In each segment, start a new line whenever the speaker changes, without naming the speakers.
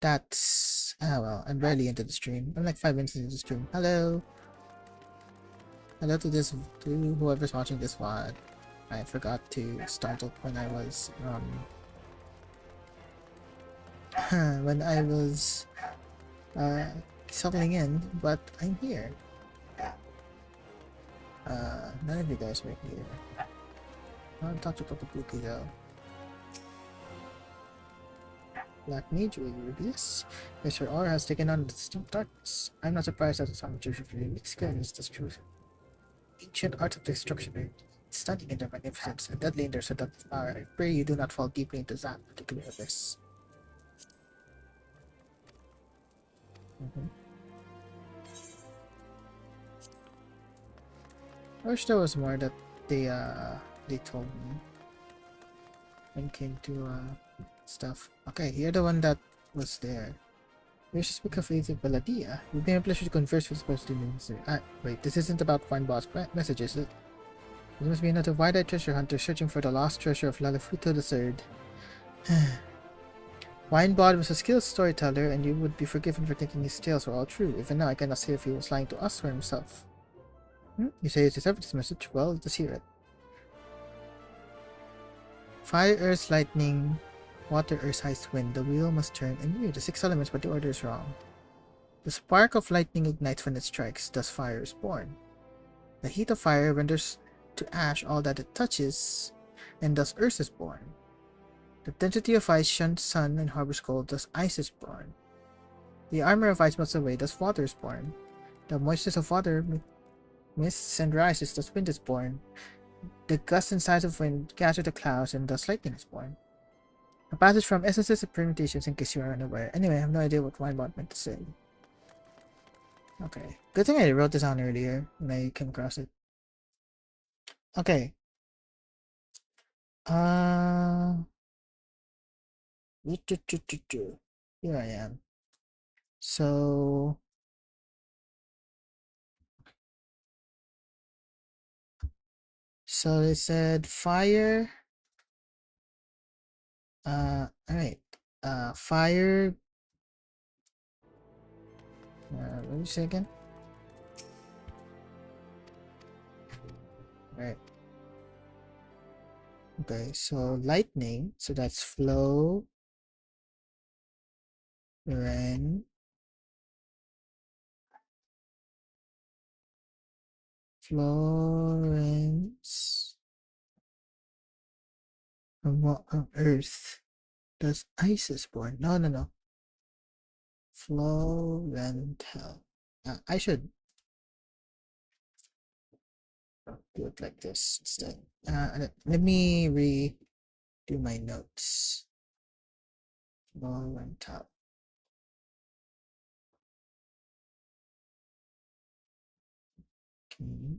That's well, I'm barely into the stream. I'm like 5 minutes into the stream. Hello. Hello to whoever's watching this VOD. I forgot to start it when I was when I was settling in, but I'm here. None of you guys were here. I want to talk to Tokabuki though. Black Mage, will you reduce? Yes, your aura has taken on distinct darkness. I'm not surprised that some Jews really experienced this truth. Ancient art of destruction, stunning in their magnificence and deadly in their seductive power. I pray you do not fall deeply into that particular abyss. I wish there was more that they told me when it came to stuff. Okay, you're the one that was there. We should speak of Faith Baladia. It would be a pleasure to converse with supposed to minister. Wait, this isn't about Fine Boss messages, is it? There must be another wide-eyed treasure hunter searching for the lost treasure of Lalafuto III. Winebod was a skilled storyteller, and you would be forgiven for thinking his tales were all true. Even now, I cannot say if he was lying to us or himself. You say you deserve this message? Well, let's hear it. Fire, earth, lightning, water, earth, ice, wind. The wheel must turn anew. The 6 elements, but the order is wrong. The spark of lightning ignites when it strikes, thus fire is born. The heat of fire renders to ash all that it touches, and thus earth is born. The density of ice shuns sun and harbors cold, thus ice is born. The armor of ice melts away, thus water is born. The moistness of water mists and rises, thus wind is born. The gusts and sighs of wind gather the clouds, and thus lightning is born. A passage from Essences of Permutations, in case you are unaware. Anyway, I have no idea what Winebot meant to say. Okay. Good thing I wrote this down earlier when I came across it. Okay. Here I am. So they said fire. Alright. Fire. What did you say again? Right. Okay, so lightning. So that's flow. Ren. Florence. From what on earth does ice is born? No. Florentel. I should do it like this instead. Let me redo my notes. Florentel. Okay.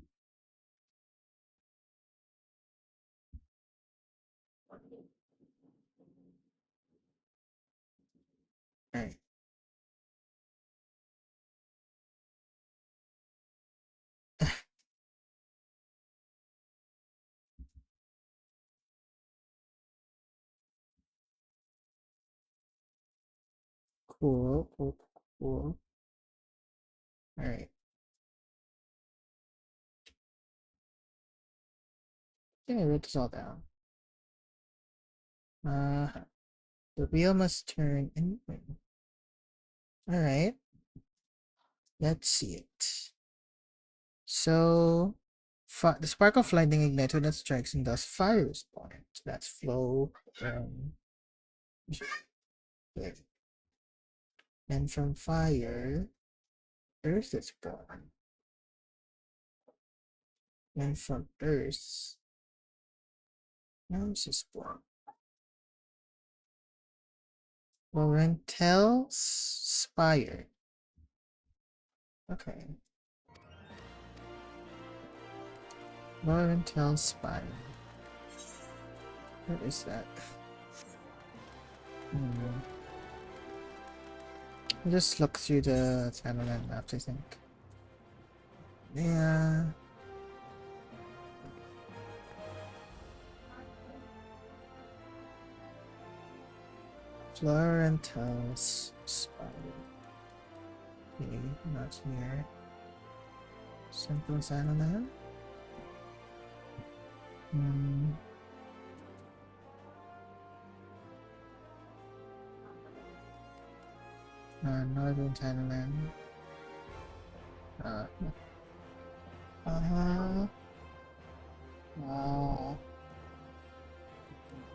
Alright. Cool. Alright. I think I wrote this all down. The wheel must turn and win. Alright. Let's see it. So the spark of lightning ignites when it strikes, and thus fire is born. So that's flow. And from fire, earth is born. And from earth, house is born. Laurentel's spire. Okay. Laurentel's spire. What is that? I'll just look through the timeline maps, I think. Yeah. Florentals Spider. Okay, not here. Simple Sanolan. Northern Sanolan. Uh, uh,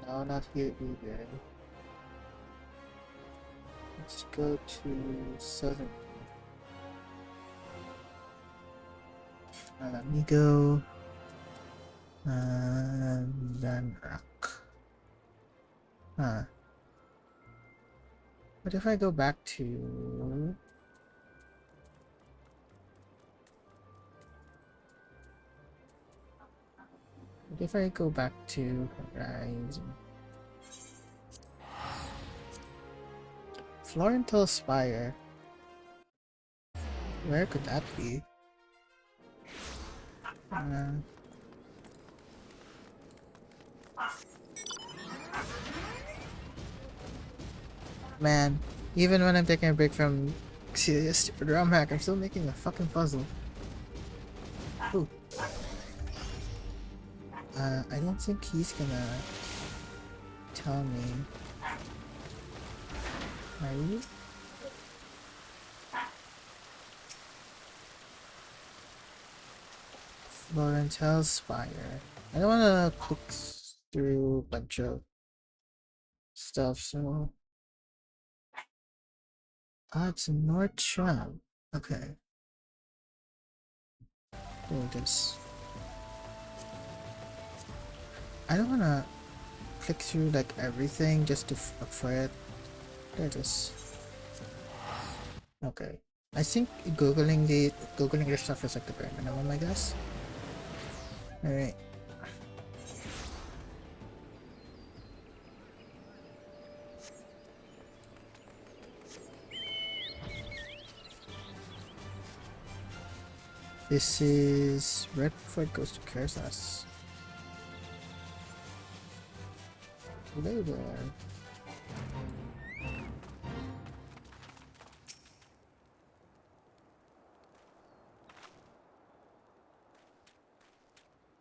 no, not here either. Let's go to Southern. Let me go. Then rock. Huh. What if I go back to... What if I go back to Horizon? Florental Spire. Where could that be? Man, even when I'm taking a break from serious stupid ROM hack, I'm still making a fucking puzzle. Ooh. I don't think he's gonna tell me. Are you? Florental Spire. I don't wanna click through a bunch of stuff, so... it's North Shroud. Okay. Do this. I don't wanna click through like everything just to look for it. There it is. Okay. I think googling this stuff is like the bare minimum, I guess. Alright. This is right before it goes to Kersas. Hello there.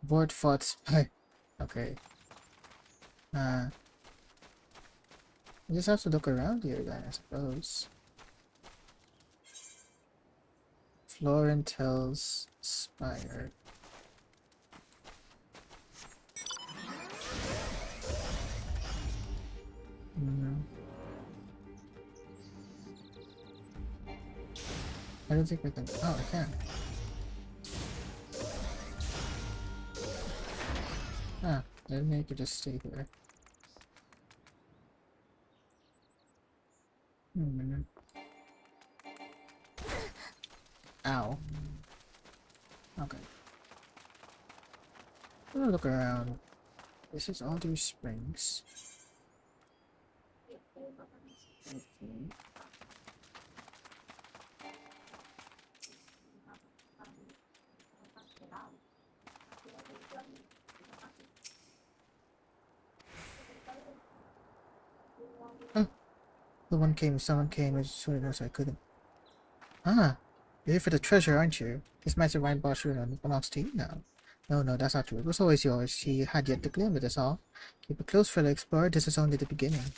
Board fought spy. Okay. I just have to look around here then, I suppose. Florentel's Spire. I don't think I can. Oh, I can. Ah, then I could just stay here. Ow. Okay. I'm gonna look around. This is Alder Springs. Okay. Oh, someone came, I just sort of so I couldn't. Ah, you're here for the treasure, aren't you? This massive wine boss rune belongs to you now. No, that's not true. It was always yours. She had yet to claim it, is all. Keep it close, fellow explorer. This is only the beginning.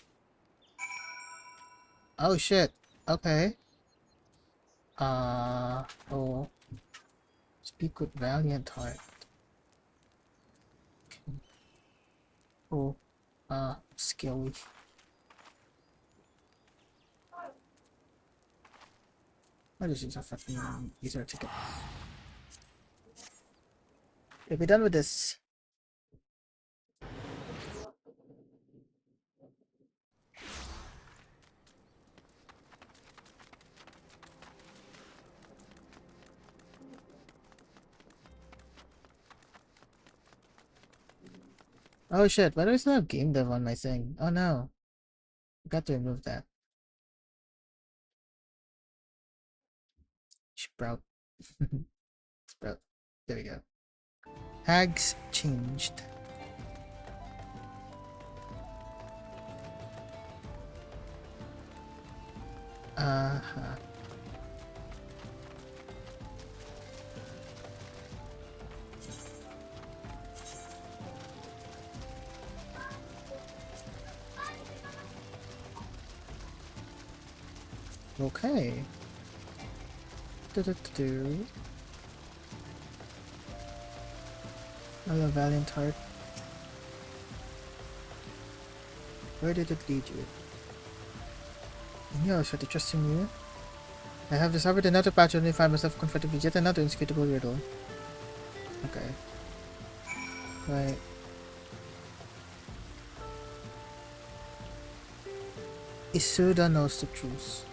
Oh shit. Okay. Oh. Speak with valiant heart. Okay. Oh. Skill. What is this? A fucking easier ticket. Okay, we're done with this. Oh shit, why do I still have game dev on my thing? Oh no. I got to remove that. Sprout. Sprout. There we go. Hags changed. Uh-huh. Okay. Do-do-do-do. Hello, Valiant Heart. Where did it lead you? I was to trust in you. I have discovered another pattern and find myself confronted with yet another inscrutable riddle. Okay. Right. Isuda knows the truth.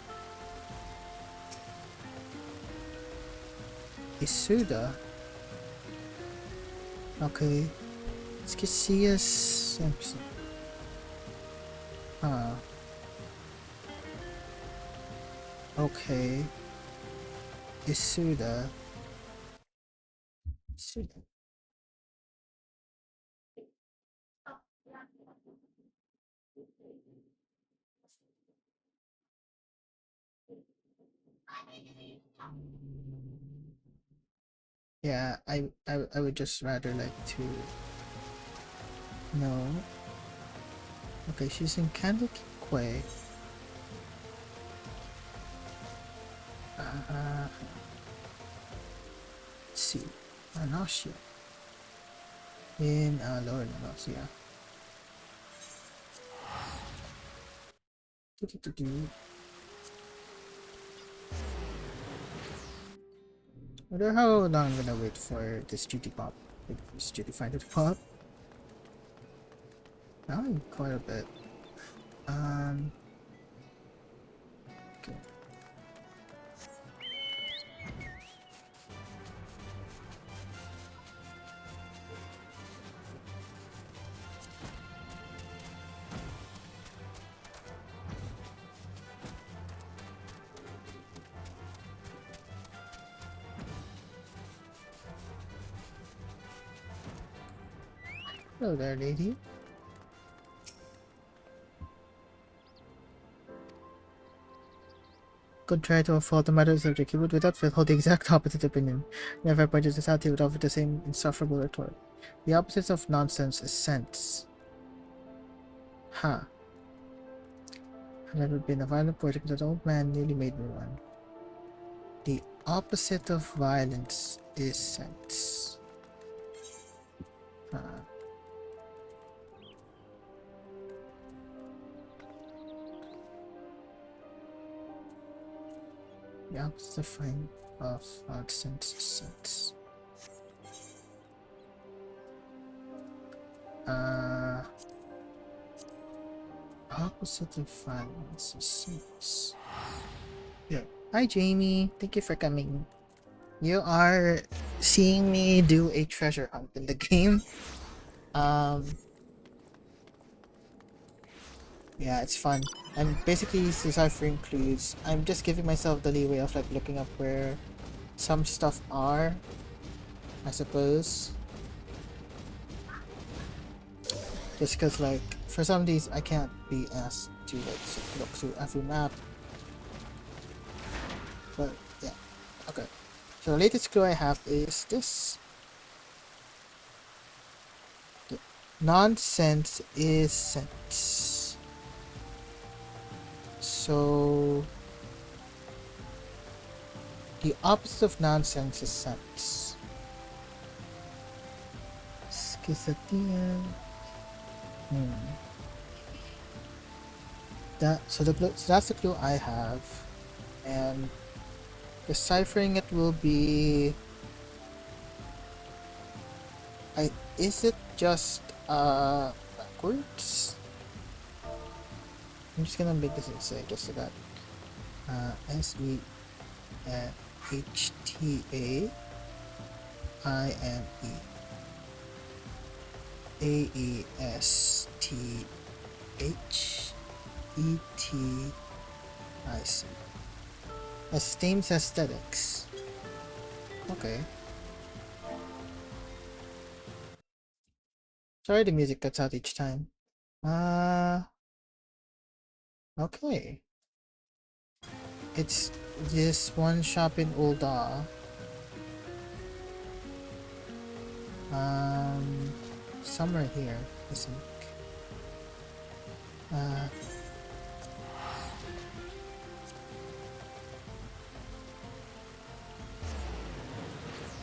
Isuda? Okay. Skisius Simpson. Huh. Okay. Isuda. Isuda. Yeah, I would just rather like to know. Okay, she's in Candlekeep. Let's see. Anasha. In lower levels, yeah. Do-do-do-do. Wonder how long I'm gonna wait for this duty pop. Wait for this duty finder to pop. Now quite a bit. Okay. Hello there, lady. Could try to unfold the matter subject, he would without fail hold the exact opposite opinion. Whenever I pointed this out, he would offer the same insufferable retort. The opposite of nonsense is sense. Huh. I've never been a violent person, but that old man nearly made me one. The opposite of violence is sense. Huh. The opposite of nonsense is sense. Opposite of violence is sense. Yeah. Hi, Jamie. Thank you for coming. You are seeing me do a treasure hunt in the game. Yeah, it's fun. I'm basically deciphering clues. I'm just giving myself the leeway of like looking up where some stuff are, I suppose. Just because like for some of these I can't be asked to like look through every map. But yeah. Okay. So the latest clue I have is this. The nonsense is sense. So the opposite of nonsense is sense. Schizotia. So that's the clue I have, and deciphering it will be. Is it just backwards? I'm just gonna make this insane just so that SENHTAIME AESTHETIC. Esteems aesthetics. Okay. Sorry the music cuts out each time. Okay. It's this one shop in Ulda. Somewhere here, I think.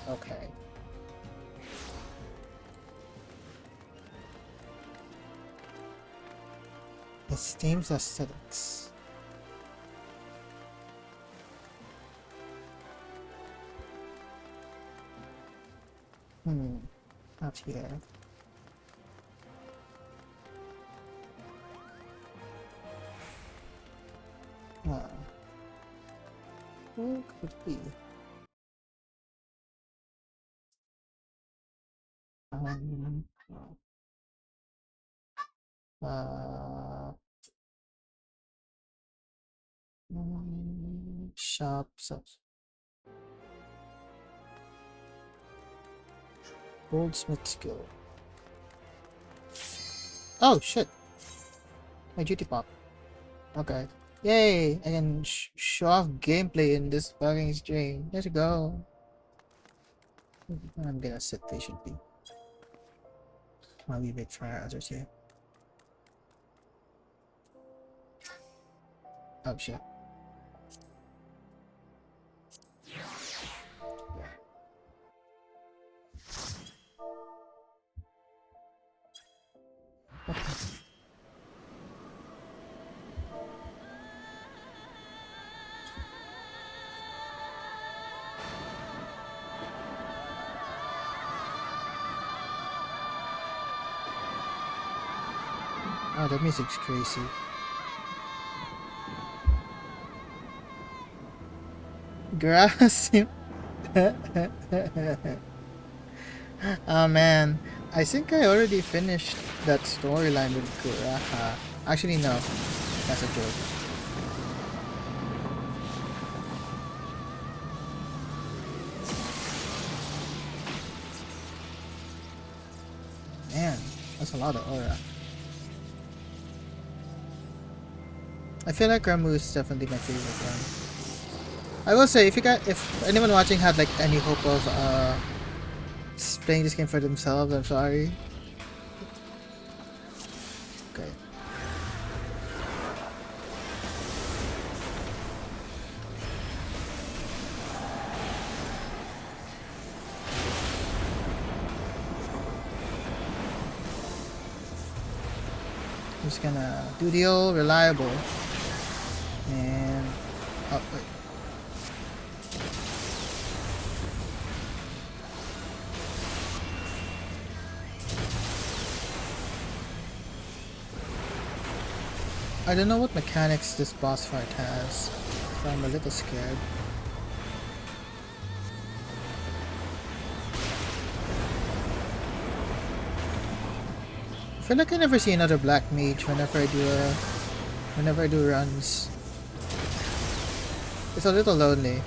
Okay. It's themes aesthetics. Not here. Where could it be? Uh, shops. Goldsmith skill. Oh shit! My duty pop. Okay. Yay! I can show off gameplay in this fucking stream. Let's go. I'm gonna sit patiently while we wait for our others here. Oh shit. Okay. Oh, the music's crazy. Grass. Oh man, I think I already finished that storyline with Kuraha. Actually, no, that's a joke. Man, that's a lot of aura. I feel like Ramu is definitely my favorite one. I will say, if anyone watching had like any hope of playing this game for themselves, I'm sorry. Okay. I'm just gonna do the old reliable. And oh wait. I don't know what mechanics this boss fight has, so I'm a little scared. I feel like I never see another black mage whenever I do runs. It's a little lonely,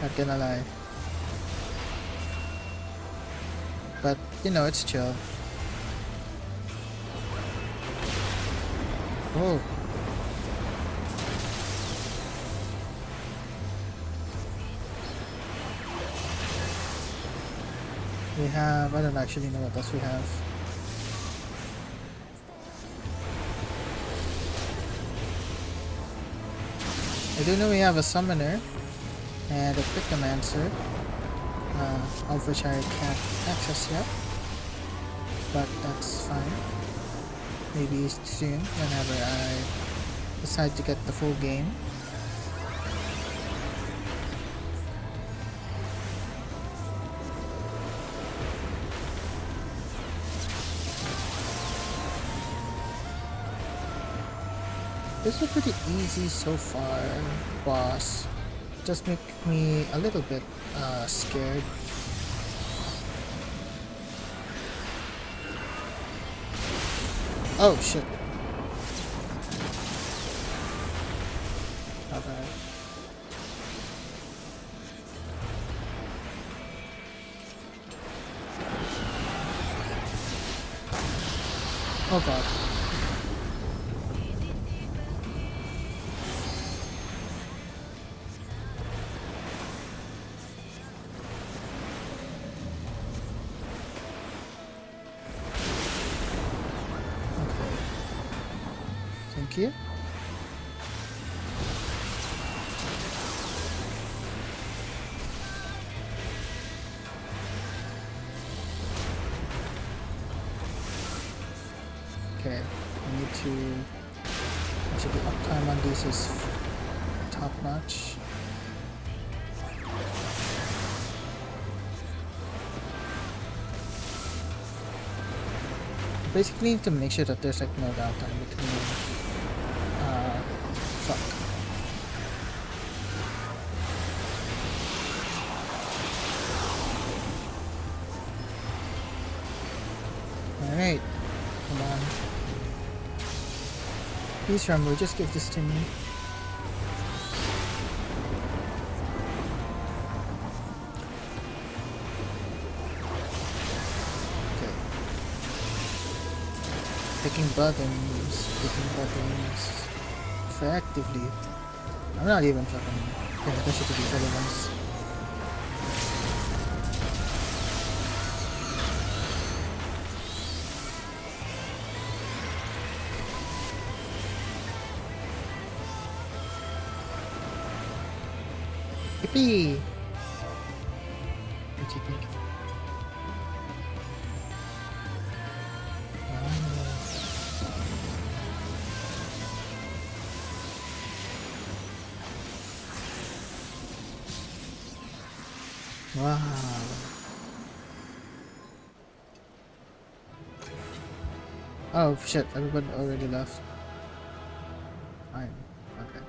not gonna lie. But you know, it's chill. Oh. We have, I don't actually know what else we have. I do know we have a summoner and a cryptomancer, of which I can't access yet, but that's fine. Maybe soon, whenever I decide to get the full game. This is pretty easy so far, boss. Just make me a little bit scared. Oh shit. Okay. Oh god. here. Okay, we need to. Actually, the uptime on these is top notch. Basically, need to make sure that there's like no downtime between. Fuck. All right, come on. Please, Rumble, just give this to me. Okay. Picking buttons, effectively. I'm not even fucking paying attention to these other ones. Yippee! What do you think? Wow. Oh shit, everybody already left. Fine. Okay.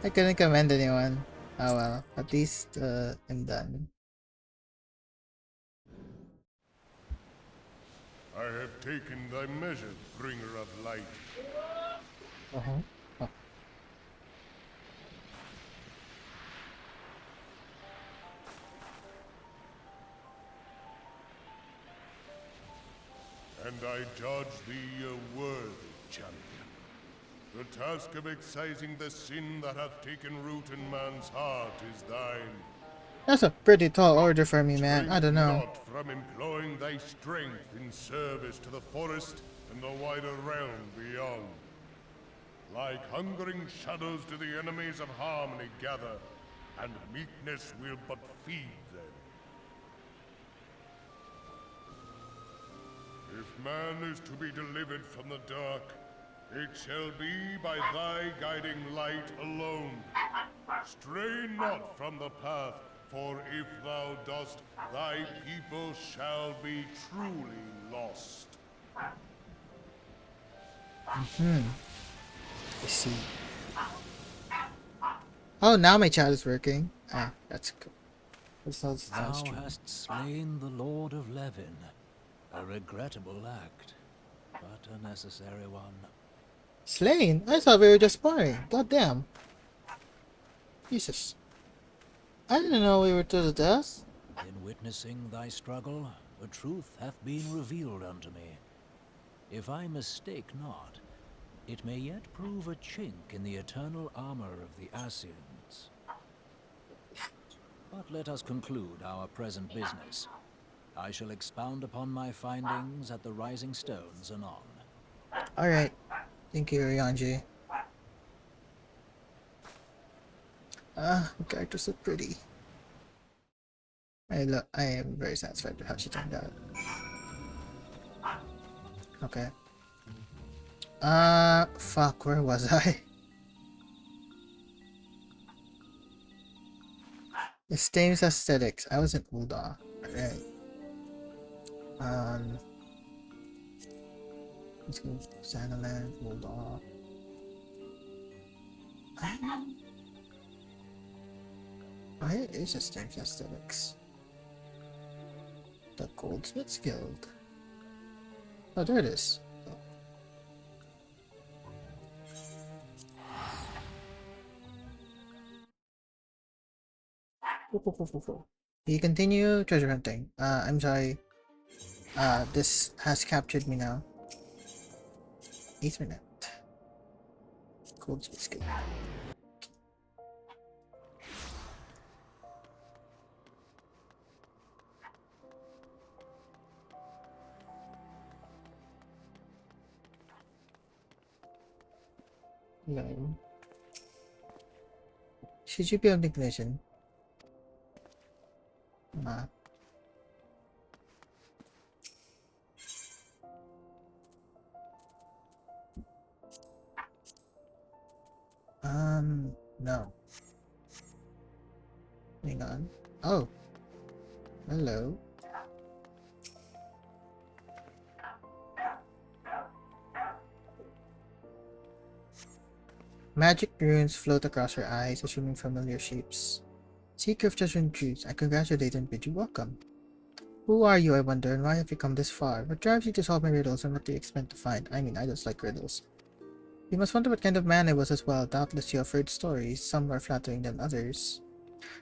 I couldn't commend anyone. Oh well, at least I'm done.
I have taken thy measure, bringer of light.
Uh-huh. Oh.
And I judge thee a worthy champion. The task of excising the sin that hath taken root in man's heart is thine.
That's a pretty tall order for me, man. I don't know.
Not from employing thy strength in service to the forest and the wider realm beyond. Like hungering shadows do the enemies of harmony gather, and meekness will but feed them. If man is to be delivered from the dark, it shall be by thy guiding light alone. Stray not from the path, for if thou dost, thy people shall be truly lost.
I see. Oh, now my chat is working. Ah, that's cool. Sounds
Thou hast slain the Lord of Levin. A regrettable act, but a necessary one.
Slain? I thought we were just sparring. God damn. Jesus. I didn't know we were to the death.
In witnessing thy struggle, a truth hath been revealed unto me. If I mistake not, it may yet prove a chink in the eternal armor of the Assyrians. But let us conclude our present business. I shall expound upon my findings at the Rising Stones anon.
Alright. Thank you, Ryanji. Ah, the character's so pretty. I am very satisfied with how she turned out. Okay. Fuck, where was I? Esteems aesthetics. I was in Ulda. Alright. Let's go Sanaland, Ulda. Where is Esteems aesthetics? The Goldsmiths Guild. Oh, there it is. You continue treasure hunting. I'm sorry. This has captured me now. Ethernet. Goldsmiths Guild. No. Should you be on ignition? Ah. No. Hang on. Oh. Hello. Magic runes float across her eyes, assuming familiar shapes. Seeker of Judgment Truths, I congratulate and bid you welcome. Who are you, I wonder, and why have you come this far? What drives you to solve my riddles, and what do you expect to find? I mean, I just like riddles. You must wonder what kind of man I was as well. Doubtless you have heard stories, some more flattering than others.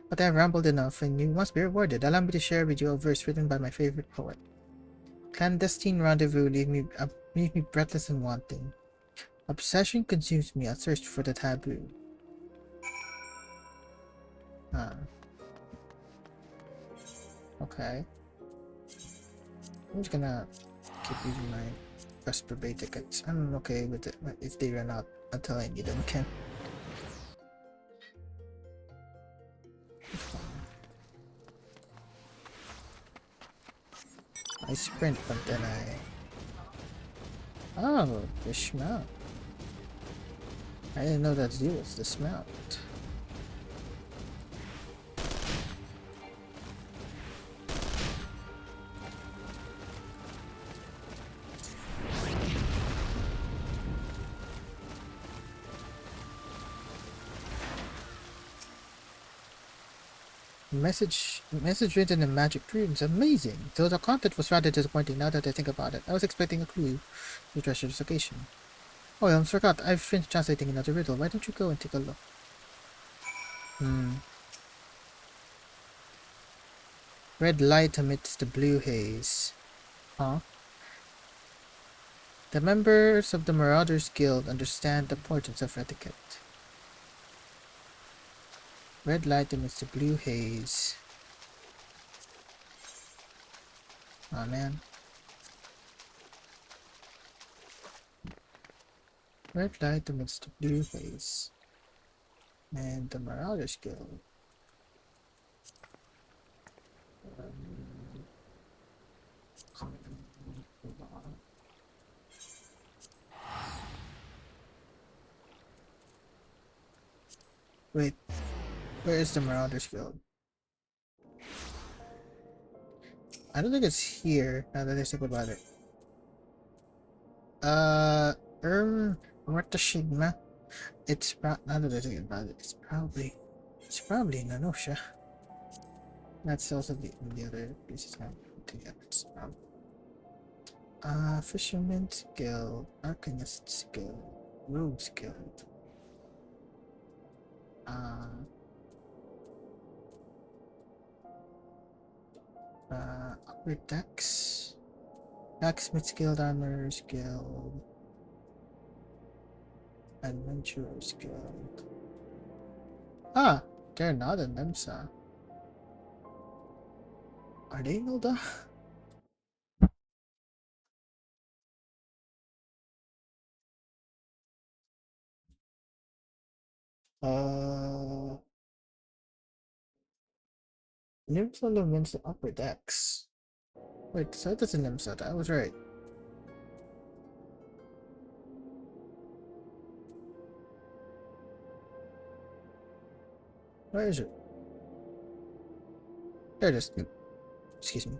But I have rambled enough, and you must be rewarded. Allow me to share with you a verse written by my favorite poet. Clandestine rendezvous leave me breathless and wanting. Obsession consumes me, a thirst for the taboo. Ah. Okay. I'm just gonna keep using my Vesper Bay tickets. I'm okay with it if they run out until I need them again. I sprint, but then Oh, the smelt. I didn't know that it was the smelt. Message written in magic runes. Amazing. Though the content was rather disappointing now that I think about it. I was expecting a clue to treasure's location. Oh, I almost forgot. I've finished translating another riddle. Why don't you go and take a look? Red light amidst the blue haze. Huh? The members of the Marauders Guild understand the importance of etiquette. Red light amidst the blue haze. Aw, man. Red light amidst the blue haze. And the Marauders Guild. Wait, where is the Marauders Guild? I don't think it's here, now that I think about it. What the Shigma? Now that I think about it, it's probably in Anosha. That's also the other places now together. Fisherman's Guild, Arcanist's Guild, Rogue's Guild. Upper decks. Blacksmith's Guild, Armorer's Guild, Adventurer's Guild. Ah, they're not in Nemsa. Are they Nilda? Nimsa limits the upper decks. Wait, so that's a Nimsa. I was right. Where is it? There it is. Excuse me.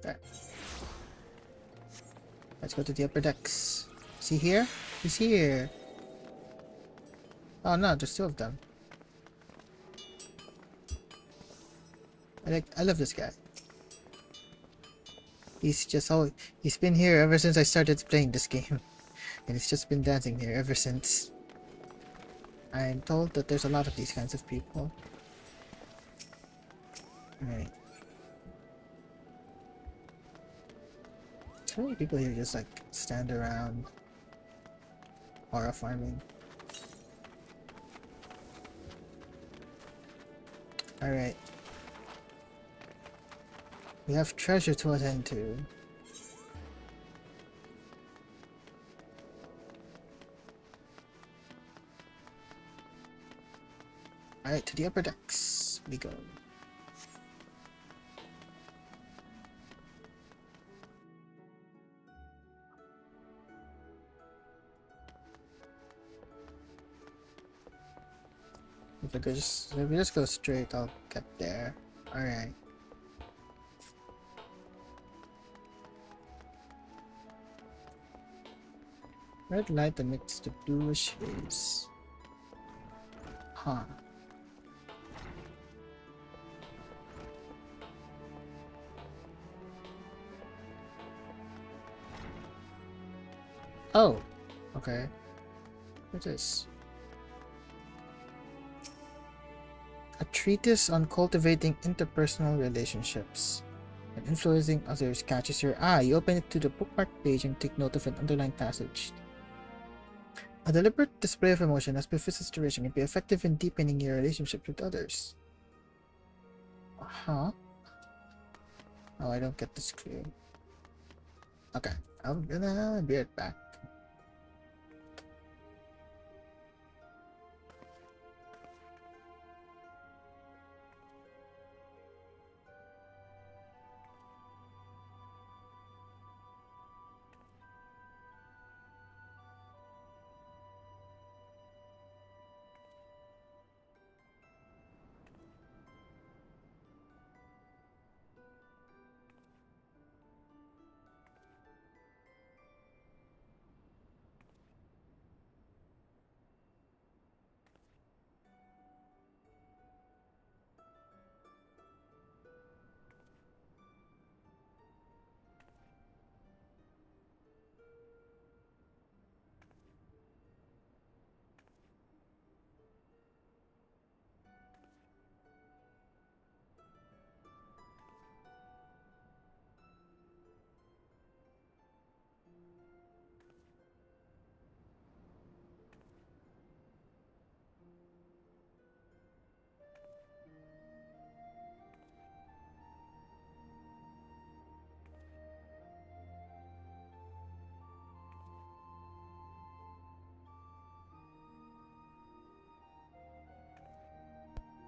There. Let's go to the upper decks. See here? He's here. Oh no, there's two of them. I love this guy. He's been here ever since I started playing this game. And he's just been dancing here ever since. I'm told that there's a lot of these kinds of people. Alright. So many people here just like stand around aura farming. Alright. We have treasure to attend to. Alright, to the upper decks we go. If we just go straight, I'll get there. Alright. Red light emits the bluish haze. Huh. Oh, okay. What is this? A treatise on cultivating interpersonal relationships and influencing others catches your eye. You open it to the bookmark page and take note of an underlined passage. A deliberate display of emotion as befits the situation can be effective in deepening your relationship with others. Huh? Oh, I don't get this clue. Okay, I'm gonna be right back.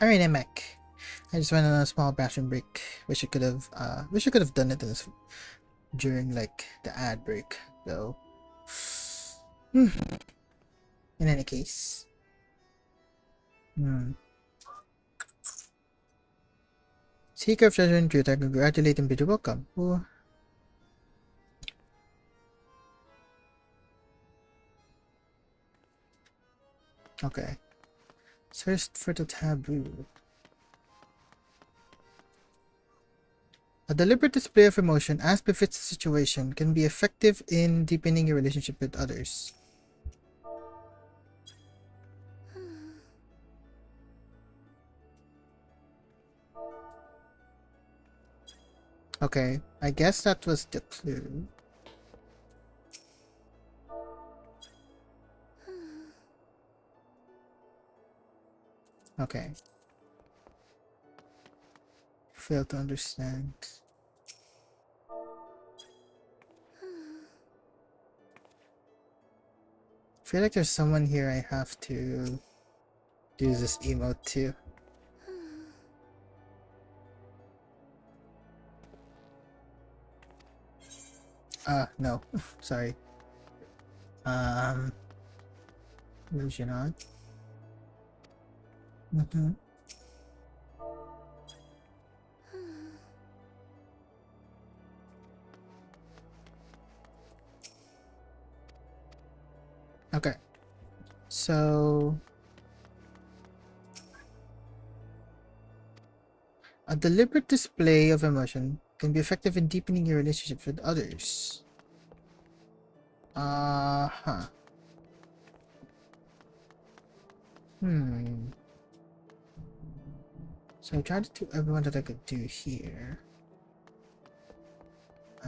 Alright, I'm back. I just went on a small bathroom break. Wish I could have done it during like the ad break though. In any case. Seeker of Treasure and Truth, I congratulate and bid you welcome. Ooh. Okay. Search for the taboo. A deliberate display of emotion as befits the situation can be effective in deepening your relationship with others. Okay, I guess that was the clue. Okay. Fail to understand. Feel like there's someone here I have to do this emote to. No. Sorry. Illusion on. Okay. So a deliberate display of emotion can be effective in deepening your relationship with others. Huh. So I tried to do everyone that I could do here.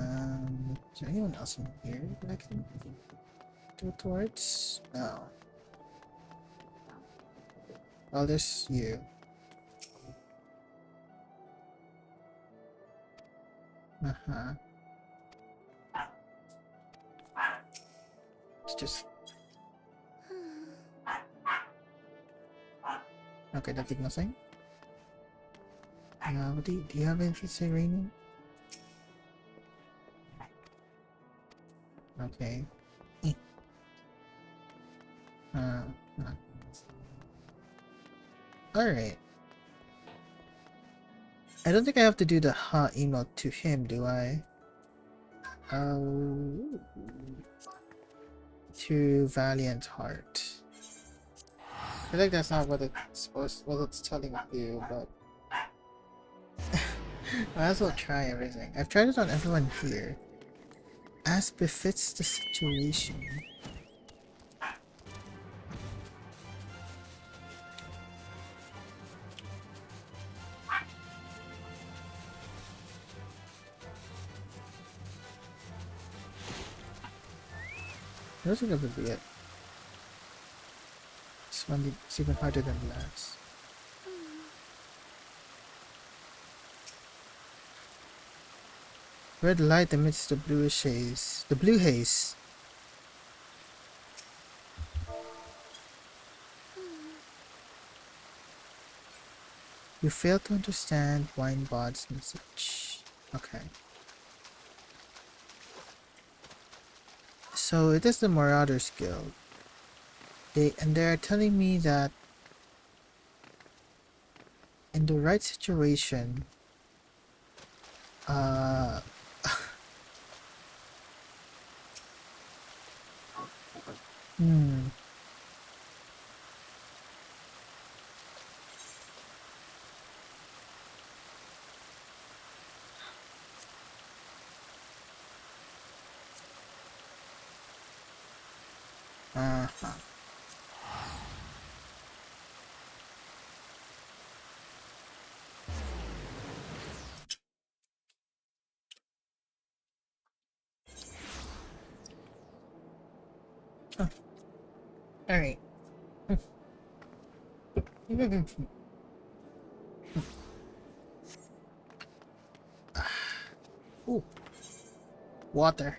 Is there anyone else in here that I can go towards? No. Well, there's you. Uh-huh. It's just... Okay, that did nothing. What do you have anything to say, Rainy? Okay. Eh. Uh, uh. Alright. I don't think I have to do the email to him, do I? Oh. To Valiant Heart. I feel like that's not what it's telling me to do, but I might as well try everything. I've tried it on everyone here. As befits the situation. I don't think that would be it. This one is even harder than the last. Red light amidst the bluish haze. The blue haze. You fail to understand Winebod's message. Okay. So it is the Marauders Guild. They are telling me that in the right situation, hmm. Uh-huh. Huh. Alright. Ooh. Water.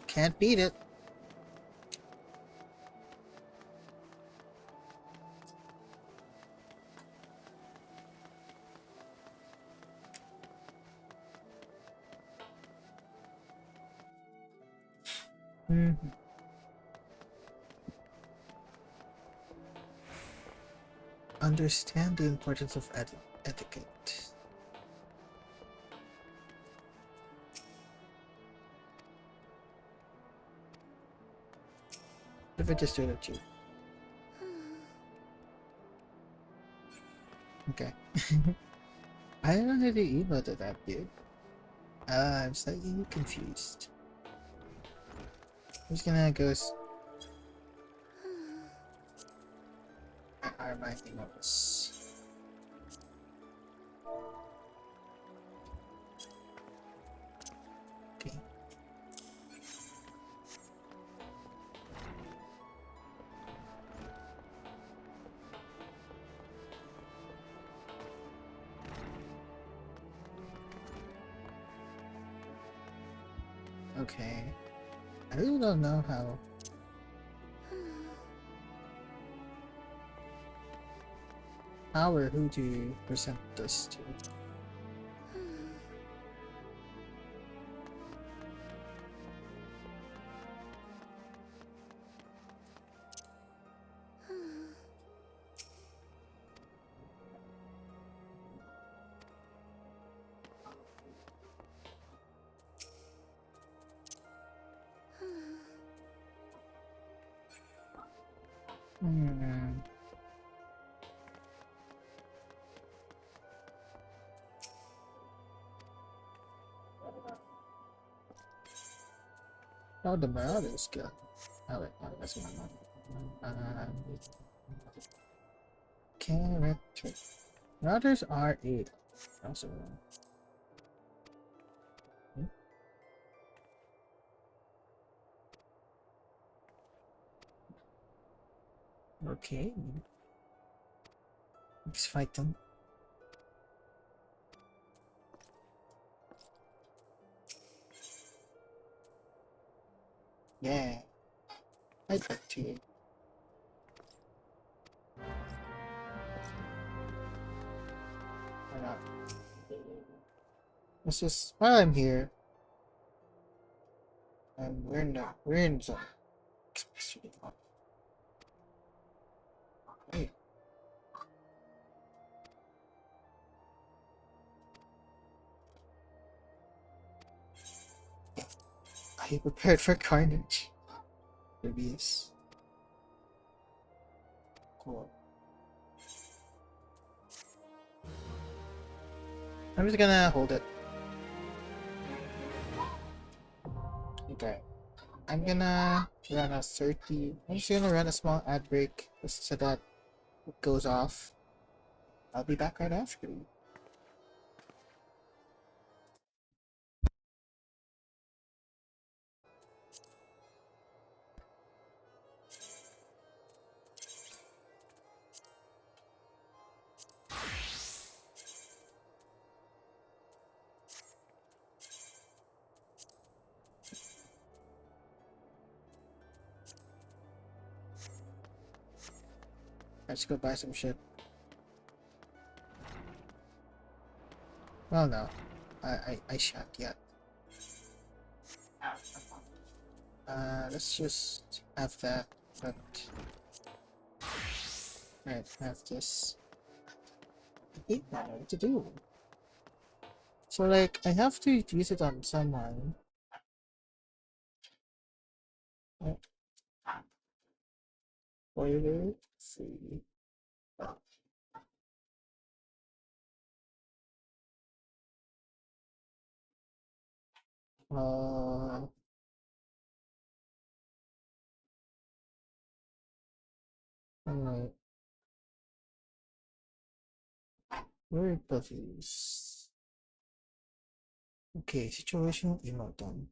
Can't beat it. Mm-hmm. Understand the importance of etiquette. If I just do it to you. Okay. I don't know how to email to that dude. I'm slightly confused. I'm just gonna go are my emails. Okay. Okay. I really don't know how or who to present this to. Hmm. Oh, the Marauders Guild. Oh wait, no, that's one. Character. Marauders are 8. Also. Okay. Let's fight them. Yeah. I'd like to. Why not? Let's just, while I'm here, and we're in zone. Hey. Are you prepared for carnage? Previous. Cool. I'm just gonna hold it. Okay. I'm gonna run a 30. I'm just gonna run a small ad break just so that it goes off. I'll be back right after. Let's go buy some shit. Well, no. I shan't yet. Let's just have that. But... Alright, have this. I don't know what to do. So, like, I have to use it on someone. Spoiler. See. Alright. Where are these? Okay, situational emoton.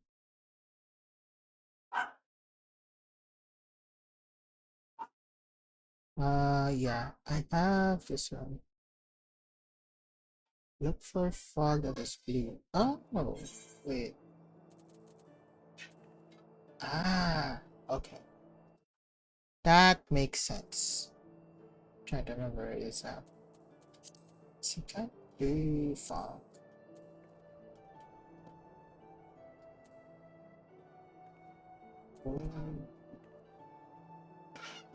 Yeah, I have this one. Look for fog that is blue. Oh, wait. Ah, okay. That makes sense. Trying to remember where it is now. See, can't do fog.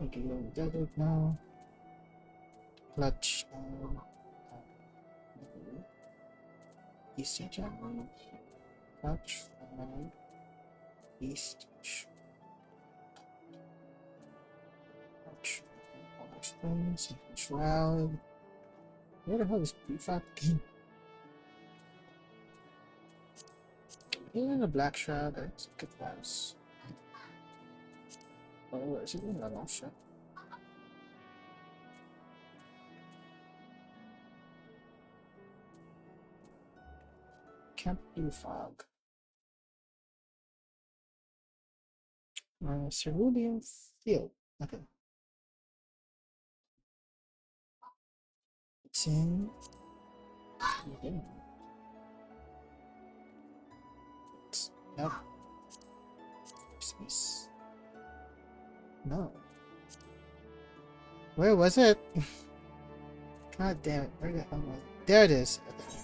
Okay, we'll get it now. Clutch. East Germany. Clutch. East. Clutch. Springs. Shroud. Where the hell is Prefab again? In a black shroud, let's get those. Oh, where is it in that shroud? Can't do fog. Cerulean field. Okay. It's in. Okay. It's nope. Space. No. Where was it? God damn it. Where the hell was it? There it is. Okay.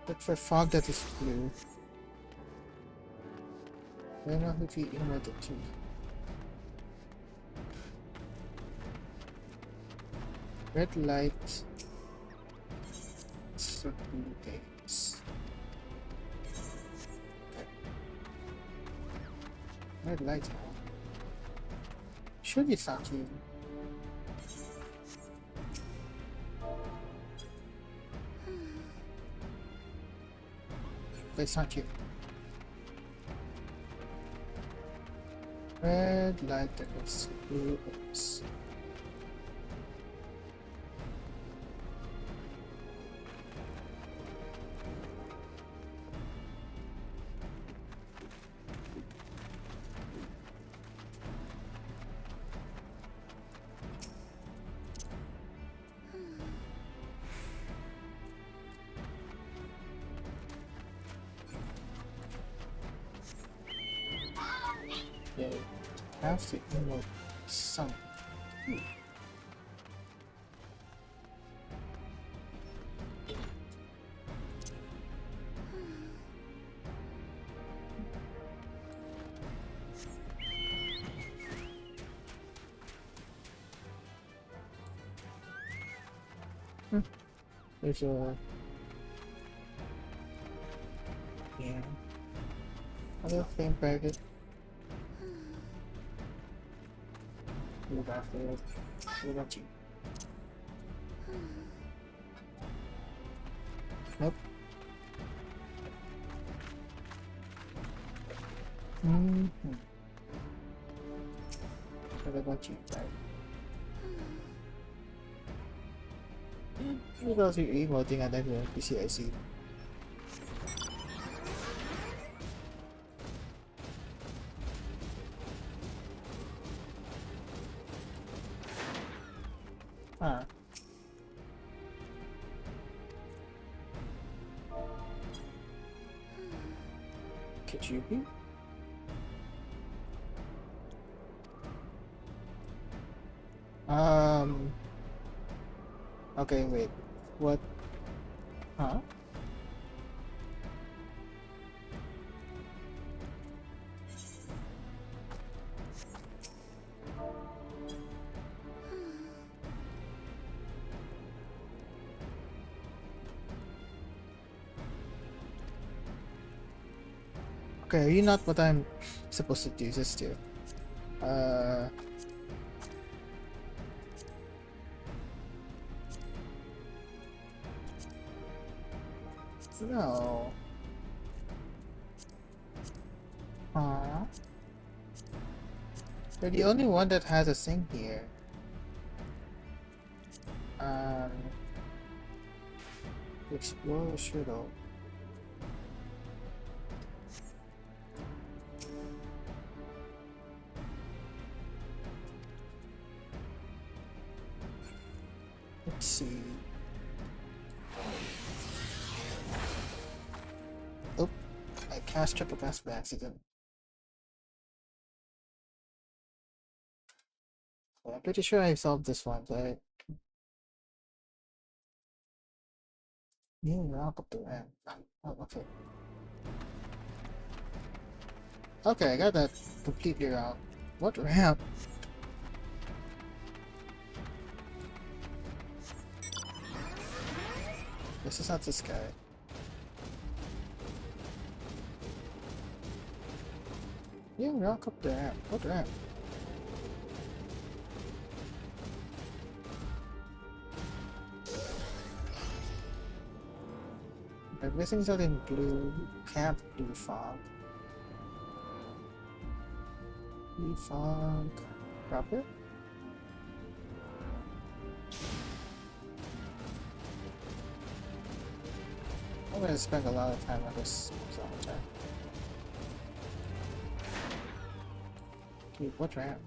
Look for fog that is blue. I don't know if you emote it too. Red light. So blue things. Okay. Red light. Should be something. But it's not you. Red light that is blue things. Have to emote some. There's a yeah. Other thing private. Look after it. What about you? Nope. Mm-hmm. What about you, right? Because you're emoting at every NPC I see. Ah. Could you be? Okay, wait. What? Huh? Okay, are you not what I'm supposed to do this to? No. Huh? You're the only one that has a thing here. Um, explore shuttle. Let's see. Oh, I cast triple pass by accident. Well, I'm pretty sure I solved this one, but new rock up the ramp. Oh, okay. Okay, I got that completely wrong. What ramp? This is not this guy. New rock up the ramp. What ramp? Everything's out in blue. Camp blue fog. Blue fog. Proper? I'm gonna spend a lot of time on this sometime. Dude, what ramp?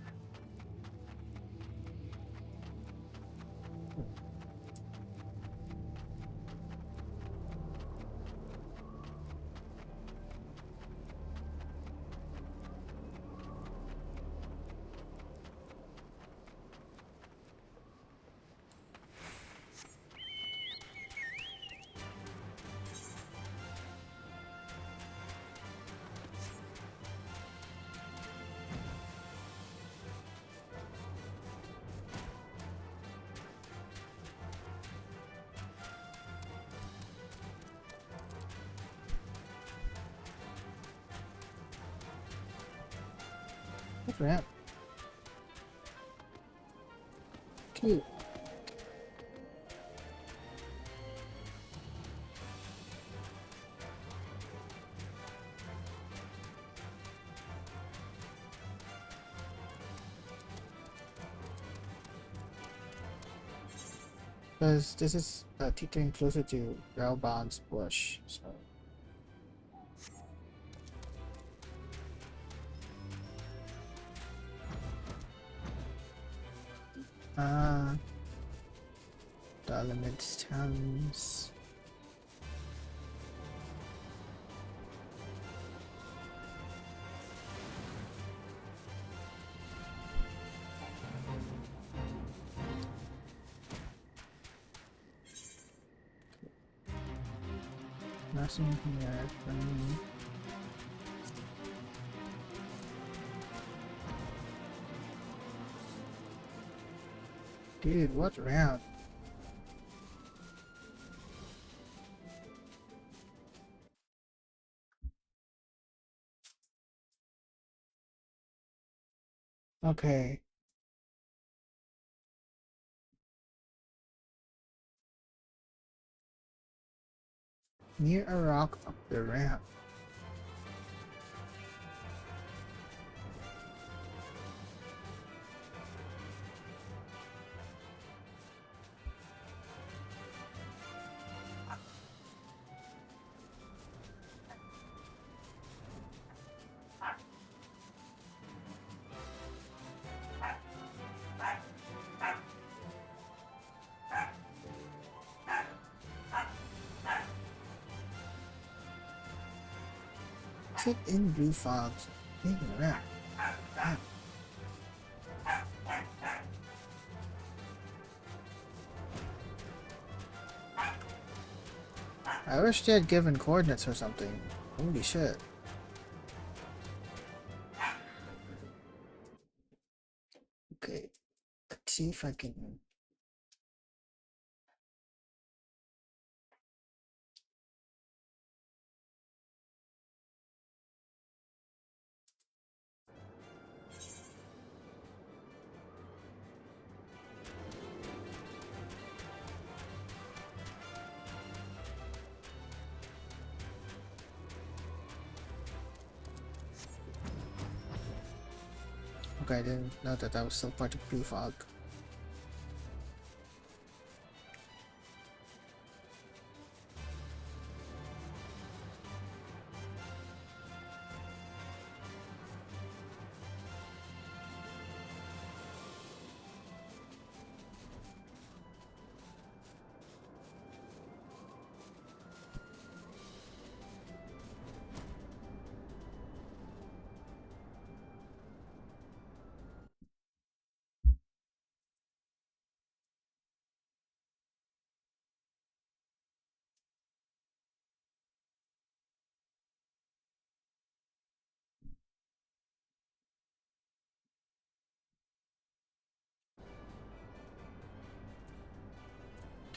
What ramp? Cute. Because this is teetering closer to Raubon's bush, so. Ah, the elements towns. Nothing here for me. Dude, what round? Okay. Near a rock up the ramp. Sit in blue fogs. Moving around. Wow. I wish they had given coordinates or something. Holy shit. Okay. Let's see if I can. Okay, I didn't know that that was still part of blue fog.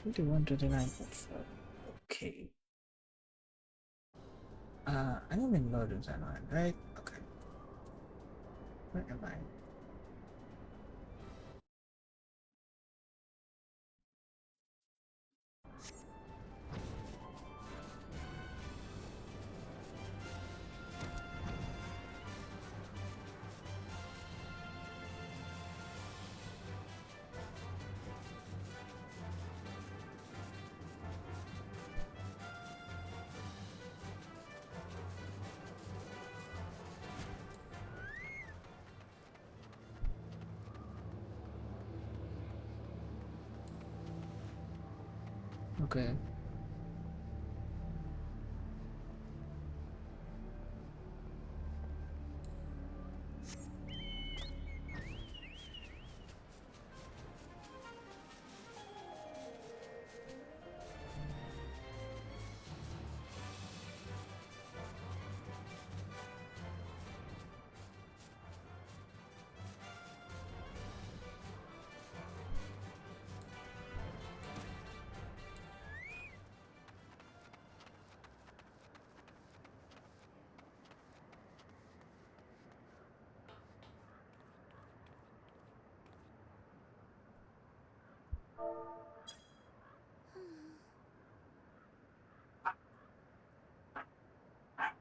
Twenty-one, 29.4. Okay. I'm in loading zone, right? Okay. Where am I? Okay.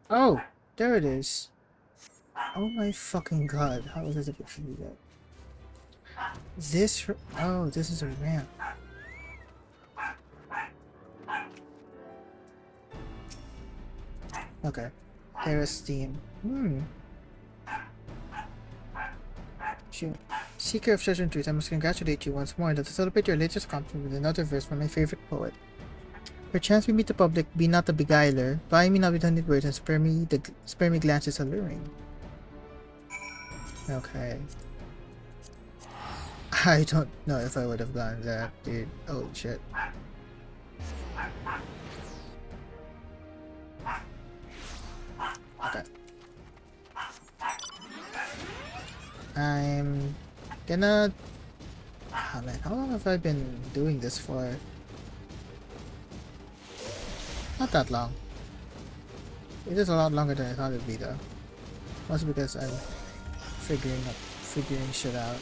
Oh, there it is. Oh my fucking god, how was I supposed to do that? Oh, this is a ramp. Okay. Harris theme. Shoot. Seeker of Treasure and Truth, I must congratulate you once more to celebrate your latest accomplishment with another verse from my favorite poet. Perchance we meet the public, be not a beguiler, buy me not with honeyed words, and spare me glances alluring. Okay. I don't know if I would have gone that, dude. Holy shit. I'm gonna... Oh man, how long have I been doing this for? Not that long. It is a lot longer than I thought it'd be though. Mostly because I'm figuring shit out.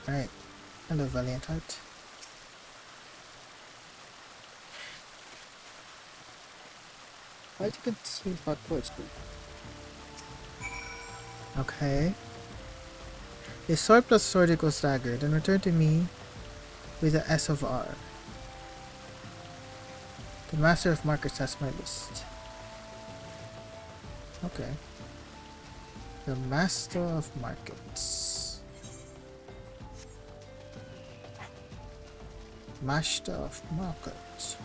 Alright. Hello, Valiant Heart. Why'd you continue hot towards me? Okay. A sword plus sword equals dagger, then return to me with the S of R. The Master of Markets has my list. Okay. The Master of Markets. Master of Markets.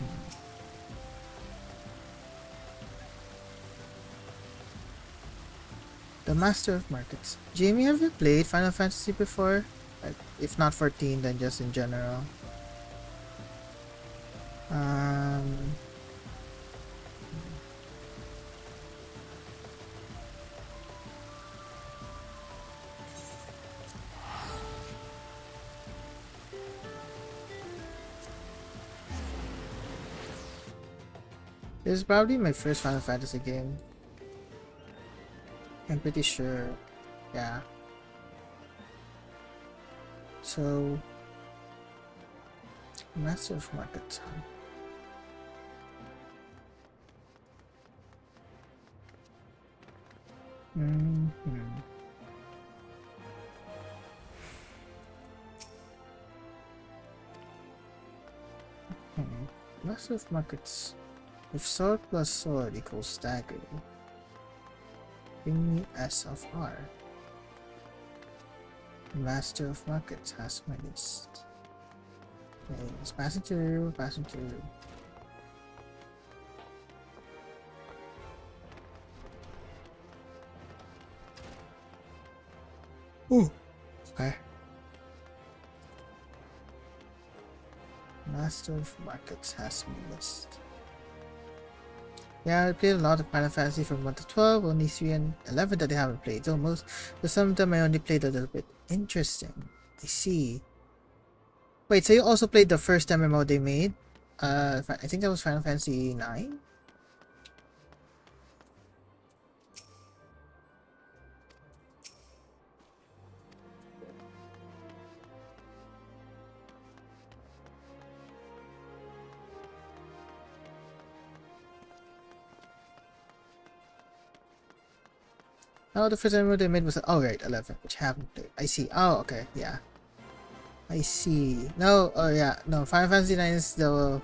The Master of Markets. Jamie, have you played Final Fantasy before? If not 14, then just in general. This is probably my first Final Fantasy game. I'm pretty sure. Yeah. So, Master of Markets. Master of Markets. If sword plus sword equals dagger, bring me S of R. Master of Markets has my list. Okay, let's pass it through, pass it through. Ooh, okay. Master of Markets has my list. Yeah, I played a lot of Final Fantasy from 1 to 12, only 3 and 11 that I haven't played. So some of them I only played a little bit. Interesting. I see. Wait, so you also played the first MMO they made? I think that was Final Fantasy 9? Oh, the first MMO they made was right, 11, which I haven't played. I see. Oh, okay, yeah. I see. No, oh yeah, no. Final Fantasy 9 is the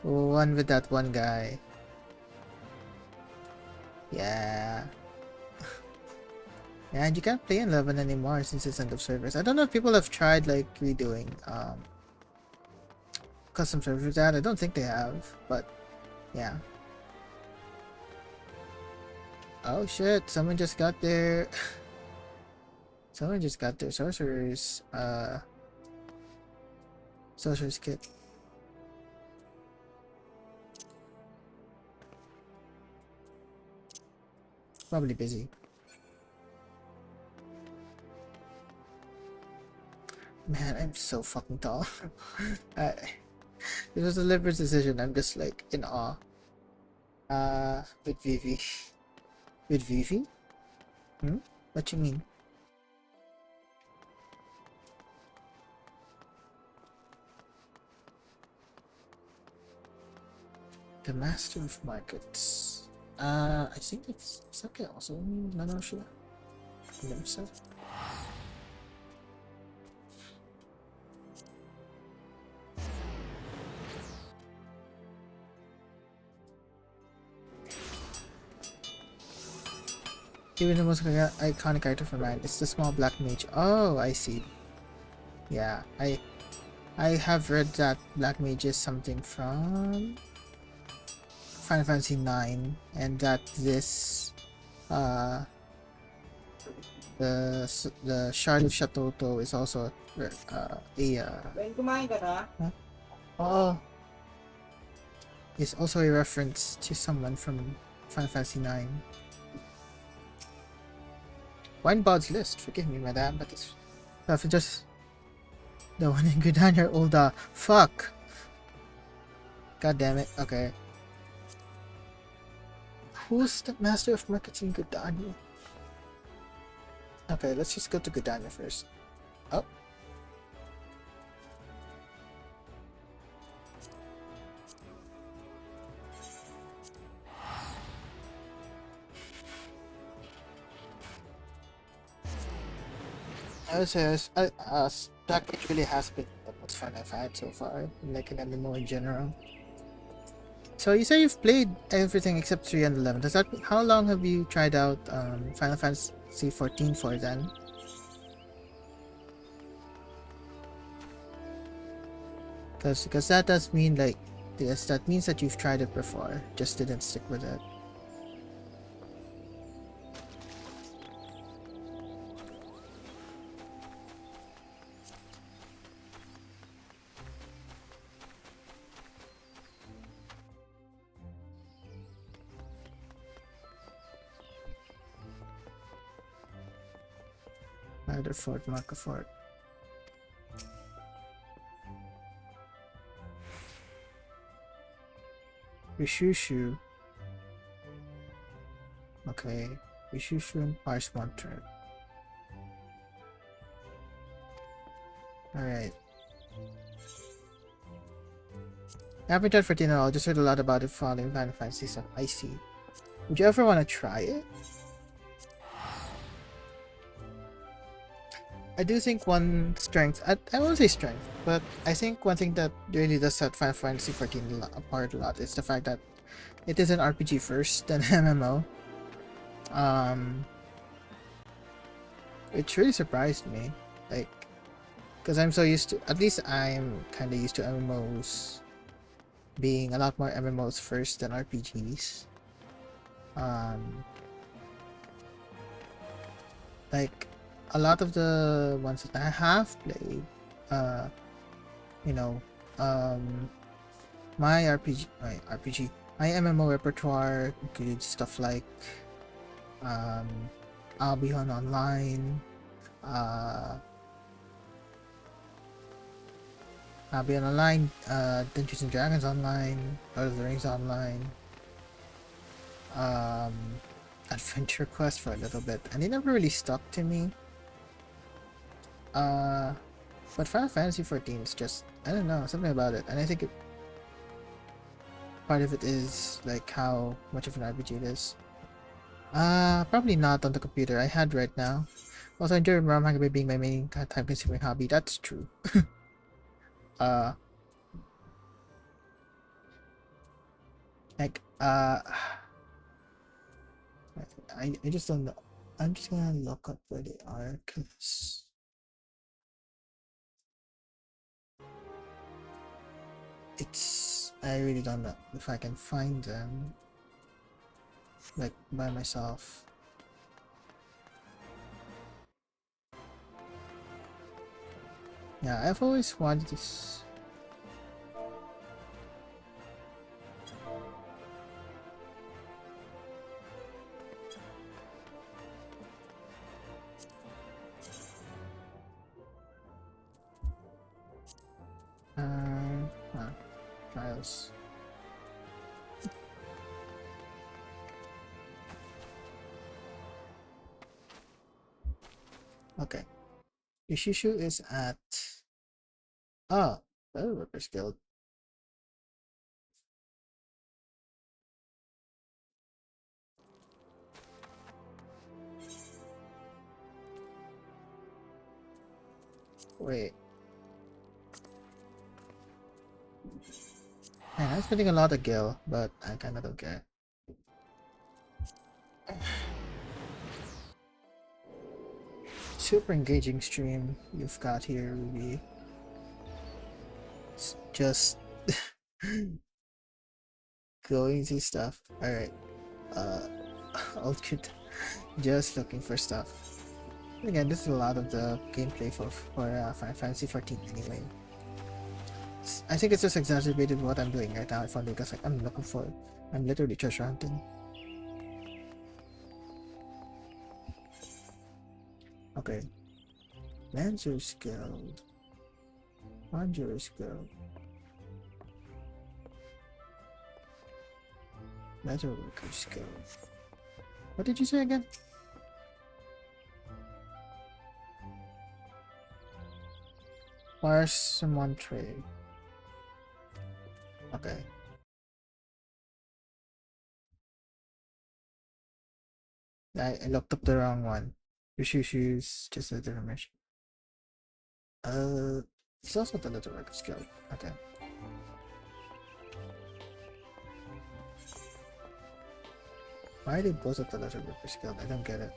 one with that one guy. Yeah. Yeah, and you can't play in 11 anymore since it's end of servers. I don't know if people have tried like redoing custom servers with that. I don't think they have, but yeah. Oh shit, someone just got their someone just got their sorcerer's kit. Probably busy. Man, I'm so fucking tall. It was a deliberate decision. I'm just like in awe. With Vivi. With Vivi? What you mean? The Master of Markets. I think it's okay also. Not sure. Himself. Even the most iconic character for man, it's the small black mage. Oh, I see. Yeah, I have read that black mage is something from Final Fantasy 9, and that this the Shard of Shatoto is also is also a reference to someone from Final Fantasy 9. Winebod's list. Forgive me, madam, but it's just the one in Gridania Ulda. Fuck. God damn it. Okay. Who's the master of marketing Gridania? Okay, let's just go to Gridania first. Oh. I would say that it really has been the most fun I've had so far, like an MMO in general. So you say you've played everything except 3 and 11. Does that mean, how long have you tried out Final Fantasy 14 for then? Because that does mean like, yes, that means that you've tried it before, just didn't stick with it. Either Fort, Marco Fort. Rishushu. Okay. Rishushu and Pars Montreux. Alright. I haven't tried 14 at all, just heard a lot about it following Final Fantasy stuff. I see. Would you ever want to try it? I do think one strength, I won't say strength, but I think one thing that really does set Final Fantasy 14 apart a lot is the fact that it is an RPG first, then MMO. Which really surprised me, like, because I'm so used to, at least I'm kind of used to MMOs being a lot more MMOs first than RPGs. Like, a lot of the ones that I have played, you know, my MMO repertoire includes stuff like, Albion Online, Dungeons and Dragons Online, Lord of the Rings Online, Adventure Quest for a little bit, and they never really stuck to me. But Final Fantasy 14 is just, I don't know, something about it, and I think part of it is like how much of an RPG it is. Probably not on the computer I had right now. Also, I enjoy ROM hacking being my main time-consuming hobby. That's true. Like, I just don't know. I'm just gonna look up where they are, cause I really don't know if I can find them, like, by myself. Yeah, I've always wanted this. Trials. Okay. Ishishu is at Better Workers Guild. Wait. Man, I'm spending a lot of gil, but I kinda don't care. Super engaging stream you've got here, Ruby. It's just going through stuff. Alright. All good. Just looking for stuff. Again, this is a lot of the gameplay for Final Fantasy 14 anyway. I think it's just exacerbated what I'm doing right now. I found because like I'm literally treasure hunting. Okay. Lancer's Guild. Conjurer's Guild. Metalworker's Guild. What did you say again? Parsimon trade. Okay. I looked up the wrong one. Your shoes, just a different mission. It's also the Little Workers Guild. Okay. Why are they both at the Little Workers Guild? I don't get it.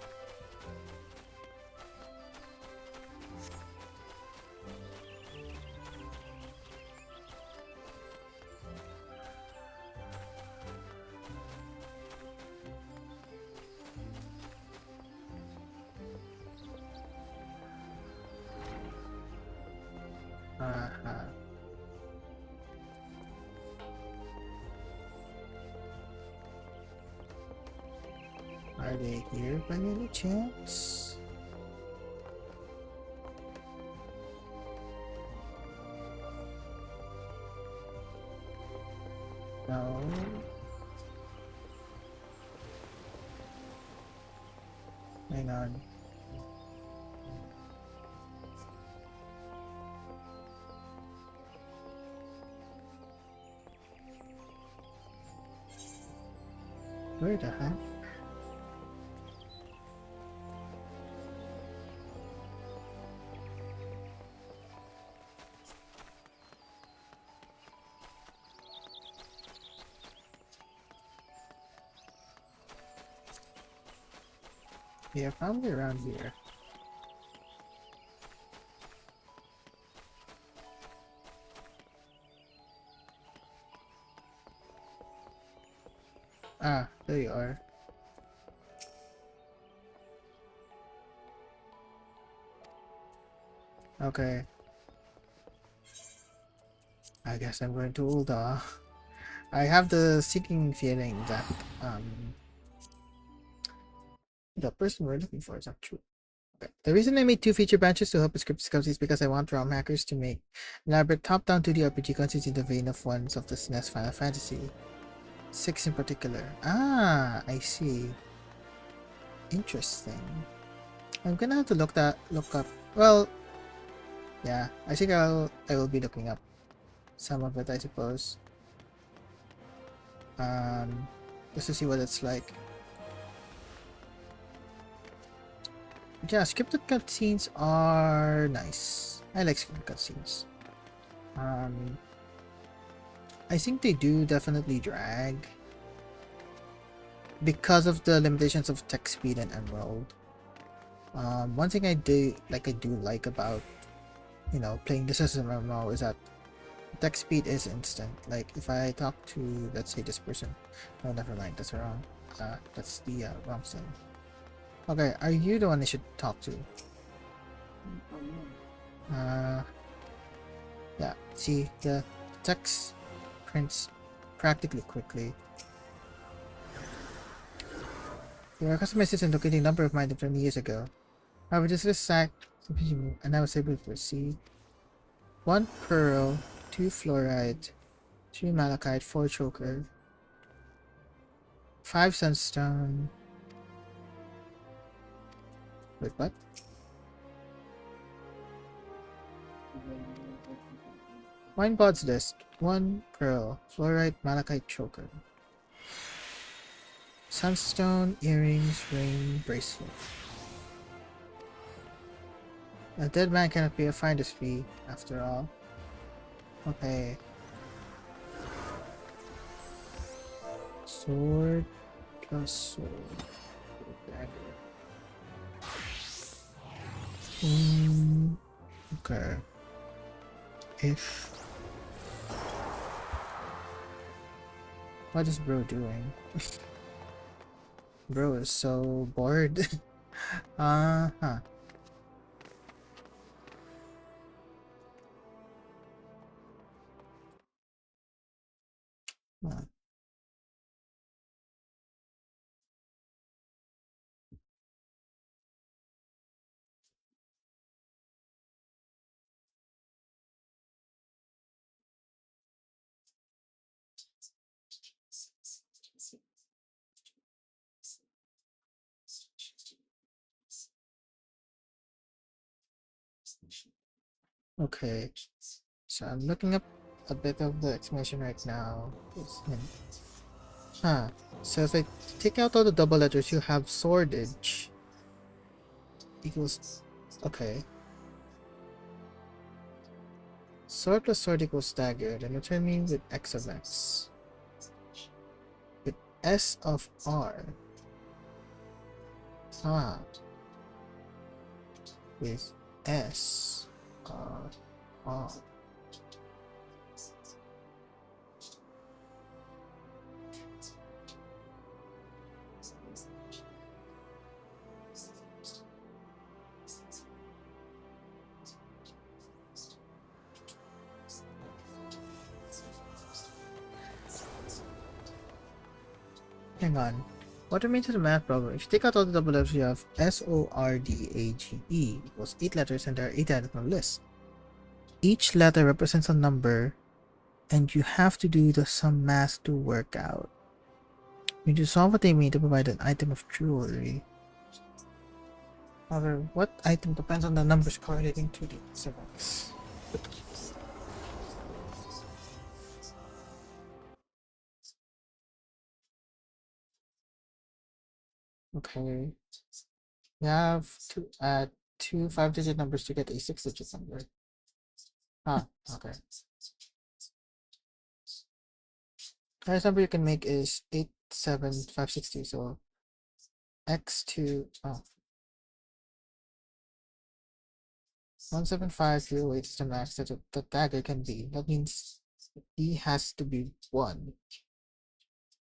Uh-huh. Are they here by any chance? No. Hang on. Where the heck? Yeah, probably around here. Ah, there you are. Okay. I guess I'm going to Ulda. I have the sinking feeling that the person we're looking for is not true. Okay. The reason I made 2 feature branches to help with script discoveries is because I want ROM hackers to make elaborate top-down 2D RPG content in the vein of ones of the SNES Final Fantasy 6 in particular. Ah, I see. Interesting. I'm gonna have to look up. Well, yeah, I think I will be looking up some of it, I suppose. Just to see what it's like. Yeah, scripted cutscenes are nice. I like scripted cutscenes. I think they do definitely drag because of the limitations of text speed and Emerald. One thing I do like about playing this as a MMO is that text speed is instant. Like if I talk to, let's say, this person. Oh, never mind. That's wrong. That's the wrong thing. Okay, are you the one I should talk to? Yeah. See, the text prints practically quickly. Your customer assistant located a number of mine 20 years ago. However, just this sacked, and I was able to proceed. 1 pearl, 2 fluoride, 3 malachite, 4 choker, 5 sunstone. Wait, what? Wine pod's list. 1 pearl, fluorite, malachite, choker. Sunstone, earrings, ring, bracelet. A dead man cannot be a finder's fee, after all. Okay. Sword plus sword. Dagger. Okay. If... What is bro doing? Bro is so bored. Uh-huh. Huh. Okay, so I'm looking up a bit of the explanation right now. Huh. So if I take out all the double letters, you have swordage equals. Okay. Sword plus sword equals staggered, and return me with x of x. With s of r. Ah. With s of r. Hang on. What remains of the math problem? If you take out all the double letters, you have SORDAGE equals 8 letters, and there are 8 items on the list. Each letter represents a number, and you have to do some math to work out. You need to solve what they mean to provide an item of jewelry. However, what item depends on the numbers correlating to the x. Okay. You have to add two 5-digit numbers to get a 6-digit number. Ah, okay. The highest number you can make is 87560, so x2, 17508 is the max that the dagger can be. That means D has to be 1.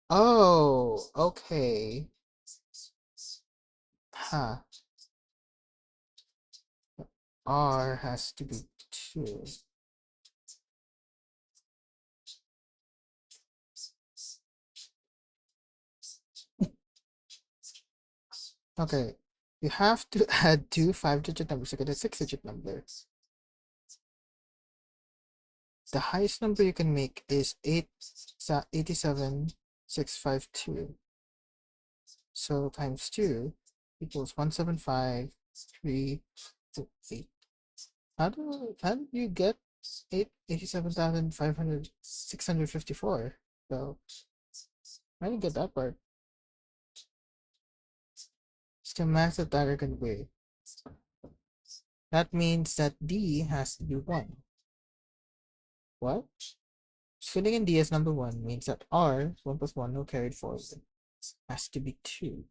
Oh, okay. Huh. R has to be 2. Okay. You have to add two 5-digit numbers to get a 6-digit number. The highest number you can make is 87652. So times 2 equals 175,328. How do you get 87,654? So I didn't get that part. Still max that dagger can weigh. That means that D has to be 1. What? Filling in D as number 1 means that R, 1 plus 1, no carried forward, has to be 2.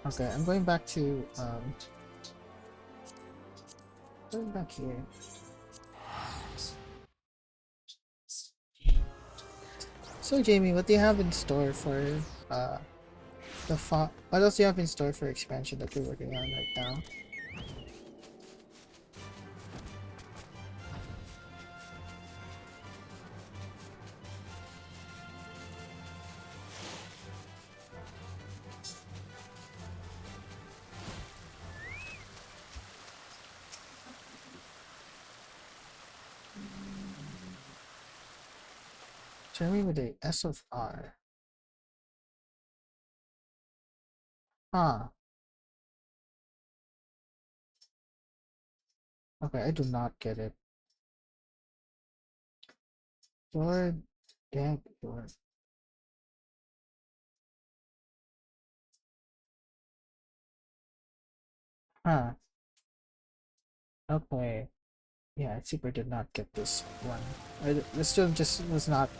Okay, I'm going back to, going back here. So Jamie, what do you have in store for, what else do you have in store for expansion that you're working on right now? Tell me with a S of R. Huh. Okay, I do not get it. Door, deck, door. Huh. Okay. Yeah, I super did not get this one. This still just was not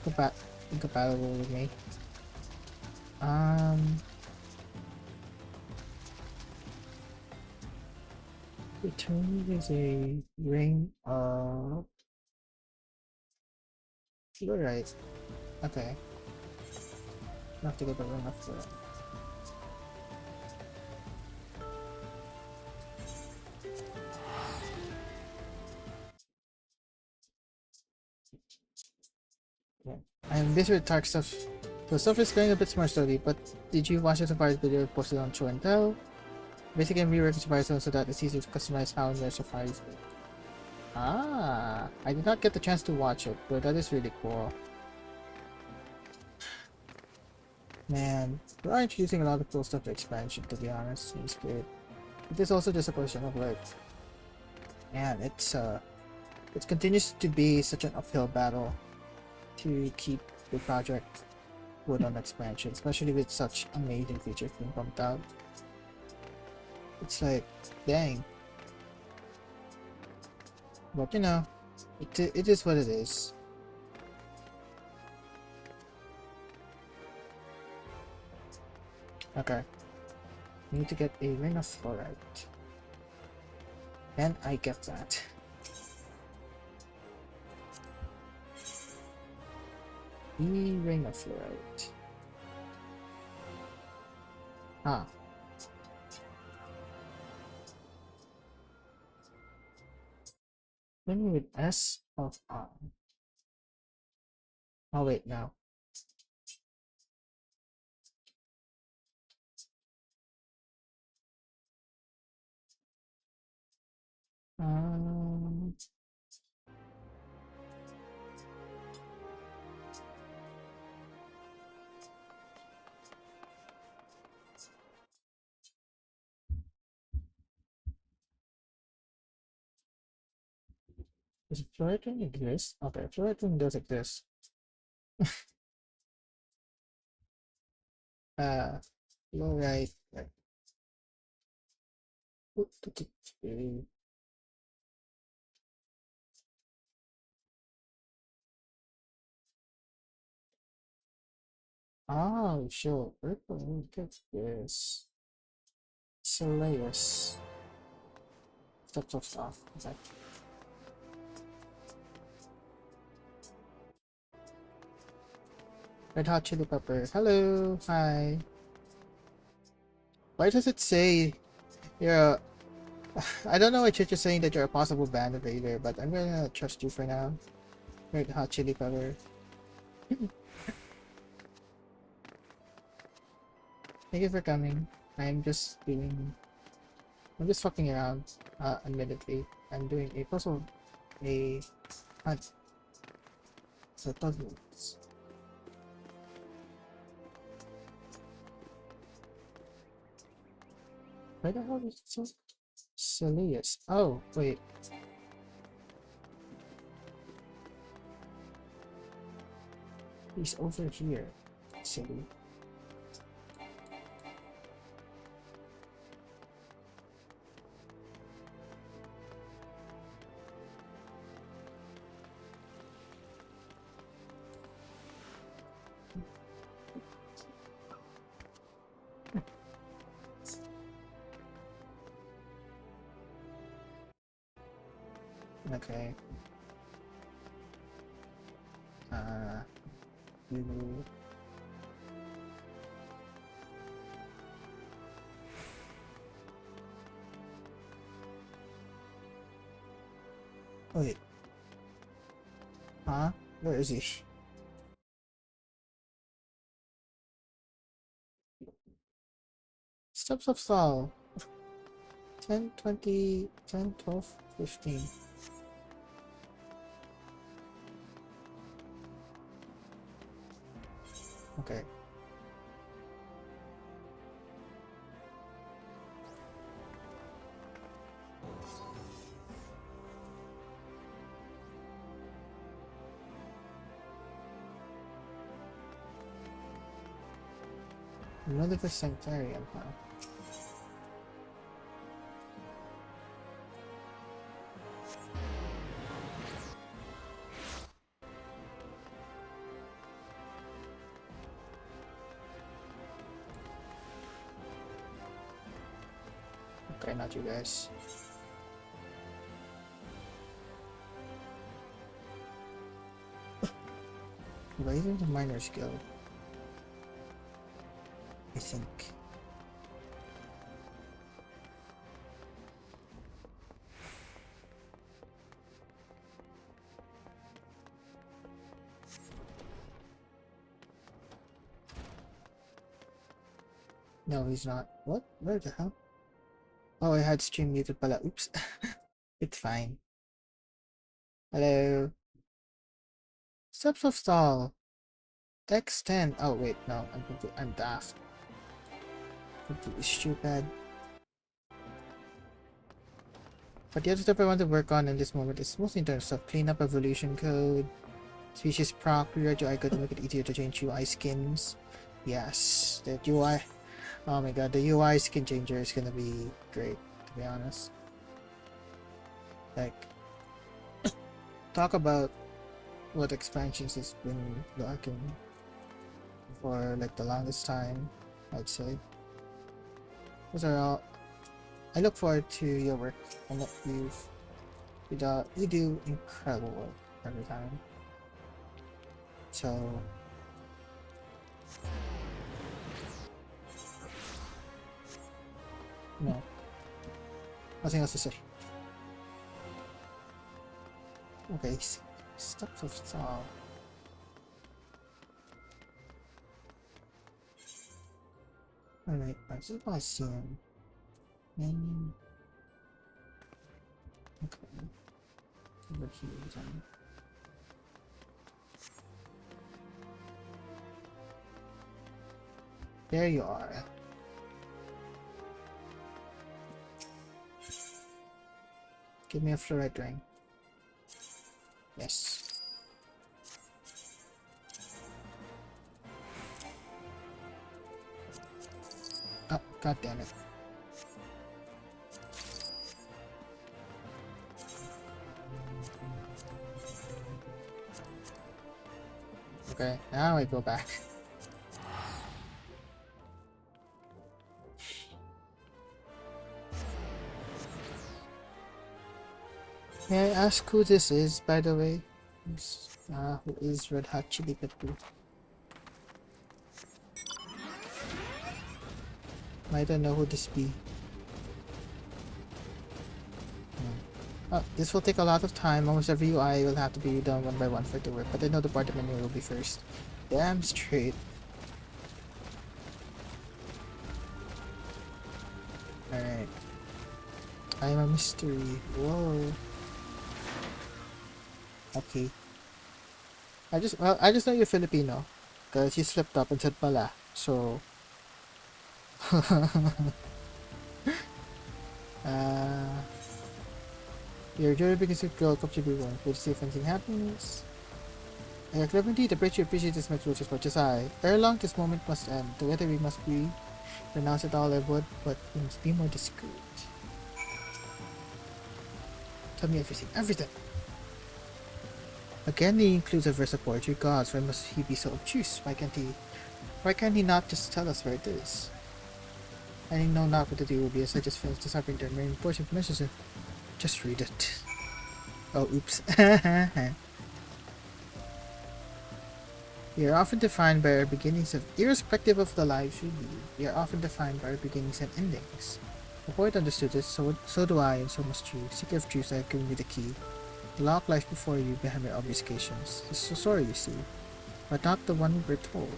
incompatible with me. Return is a ring of. You're right. Okay. I have to get the ring of the. Yeah. I'm busy with Tark stuff. The stuff is going a bit more slowly, but did you watch the Safari video posted on Show and Tell? Basically, I'm reworking Safari Zone so that it's easier to customize how and where Safaris work. Ah, I did not get the chance to watch it, but that is really cool. Man, we are introducing a lot of cool stuff to expansion, to be honest. It's good. It is also just a question of like, man, it continues to be such an uphill battle to keep the project good on expansion, especially with such amazing features being pumped out. It's like, dang. But you know, it is what it is. Okay. Need to get a ring of fluorite. And I get that. The ring of fluorite. Ah. Let me with S of R. Oh wait, no. Um, does fluorite exist? Okay, fluorite does exist. Uh, fluorite. Oh, sure. Look at this. Soleus. Stuff. Okay. Red Hot Chili Pepper. Hello. Hi. Why does it say you're a... I don't know why Church is saying that you're a possible band invader, but I'm gonna trust you for now. Red Hot Chili Pepper. Thank you for coming. I'm just doing... I'm just fucking around, admittedly. I'm doing a puzzle... a hunt for puzzles. Where the hell is it so... Soleus. Oh, wait. He's over here. Silly. Okay. You... Wait. Huh? Where is he? Stop. 10, 20, 10, 12, 15. Okay. Another for Sanitarium, huh? Okay, not you guys. Raising the Miners Guild. I think. No, he's not. What? Where the hell? Oh, I had stream muted pala. Oops. It's fine. Hello. Steps of Stall. X10. Oh, wait, no. I'm daft. Completely stupid. But the other stuff I want to work on in this moment is mostly in terms of cleanup evolution code, species proc, rewrite UI code to make it easier to change UI skins. Yes, that UI. Oh my god, the UI skin changer is gonna be great, to be honest. Like, talk about what expansions has been lacking for like the longest time, I'd say. Those are all. I look forward to your work and that you do incredible work every time. So no, nothing else to say. Okay, stop of stall. Alright, I just want to see him. Okay, over here then. There you are. Give me a fluoride ring. Yes. Oh, god damn it. Okay, now I go back. May I ask who this is, by the way? Who is Red Hot Chili Pepper? I don't know who this be. Oh, this will take a lot of time. Almost every UI will have to be done one by one for it to work, but I know the party menu will be first. Damn straight. Alright. I am a mystery. Whoa. Okay. I just know you're Filipino. Because you slipped up and said pala. So. uh. Your joy because you girl comes to be one. Would you see if anything happens? Clemency, the bridge you appreciate this much as much as I. Ere long, this moment must end. Together we must be. Pronounce it all I would, but we must be more discreet. Tell me everything. Everything! Again, he includes a verse of poetry. Gods, why must he be so obtuse? Why can't he not just tell us where it is? I know not what to do, Rubius. I just finished deciphering the main portion of the message. Just read it. Oh, oops. We are often defined by our beginnings irrespective of the lives we lead, we are often defined by our beginnings and endings. The poet understood this, so do I, and so must you. Seeker of truth, I have given you the key. The lock lies before you behind my obfuscations. This is a story, you see, but not the one we're told.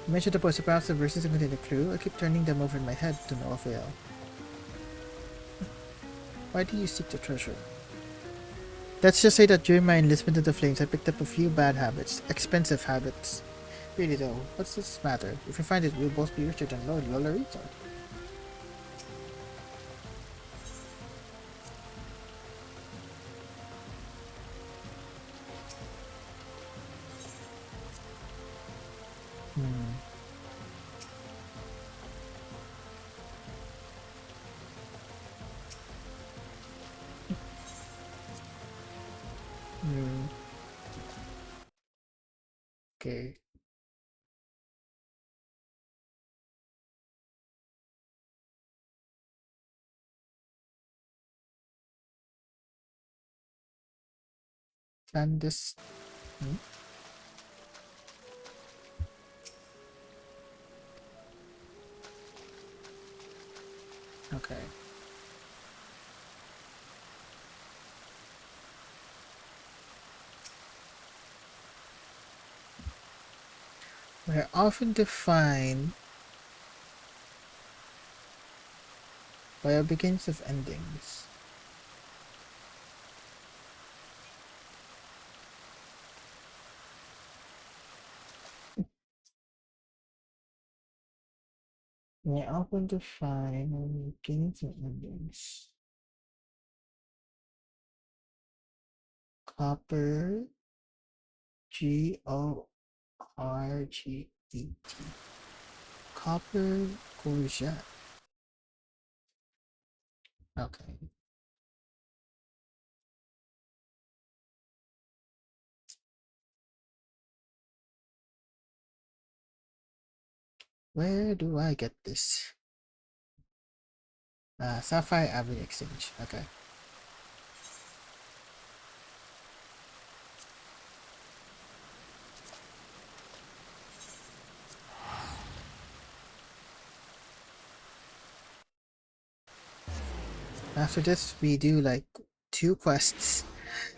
You mentioned the post, perhaps the verses contain a clue. I keep turning them over in my head to no avail. Why do you seek the treasure? Let's just say that during my enlistment in the Flames, I picked up a few bad habits. Expensive habits. Really though, what's this matter? If we find it, we'll both be richer than Lord Lolorito. Hmm. Hmm. Okay. Can this... Hmm? Okay. We're often defined by our beginnings of endings. We're open to find gains and endings. Copper Gorgete. Copper courgette. Okay. Where do I get this? Sapphire Avenue Exchange. Okay. After this, we do like 2 quests.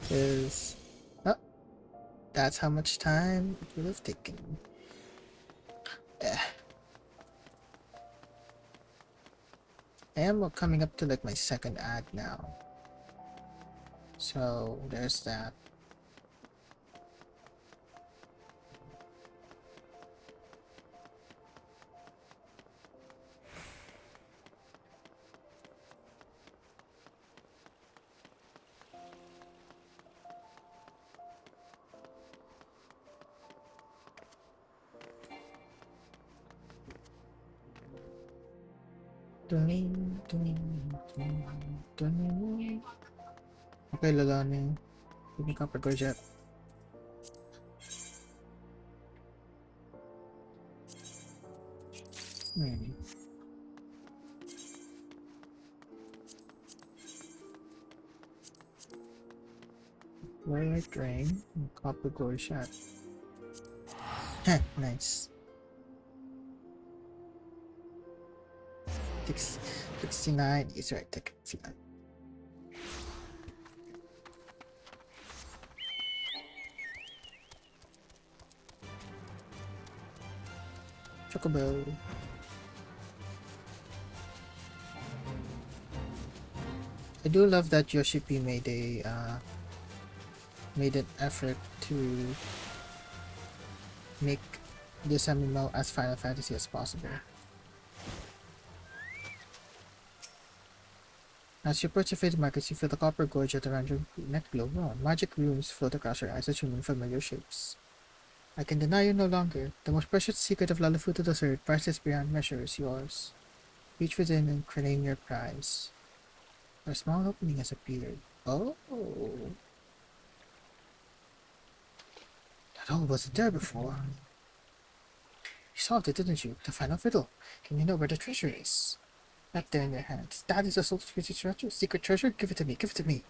Is oh, that's how much time it would have taken. Eh. I am coming up to like my second ad now. So there's that. Okay, lalanin. Give me copper gorget. Fluorite drain and copper gorget. Heh, nice. 69 is right, take it. Chocobo. I do love that Yoshipi made an effort to make this MMO as Final Fantasy as possible. As you approach the faded markets, you feel the copper gorget around your neck glow warm. Magic runes float across your eyes, assuming familiar shapes. I can deny you no longer. The most precious secret of Lalafuta the Third, priceless beyond measure, is yours. Reach within and claim your prize. A small opening has appeared. Oh! That hole wasn't there before. You solved it, didn't you? The final riddle. Can you know where the treasure is? Right there in your hands. That is the soul treasure. Secret treasure? Give it to me. Give it to me.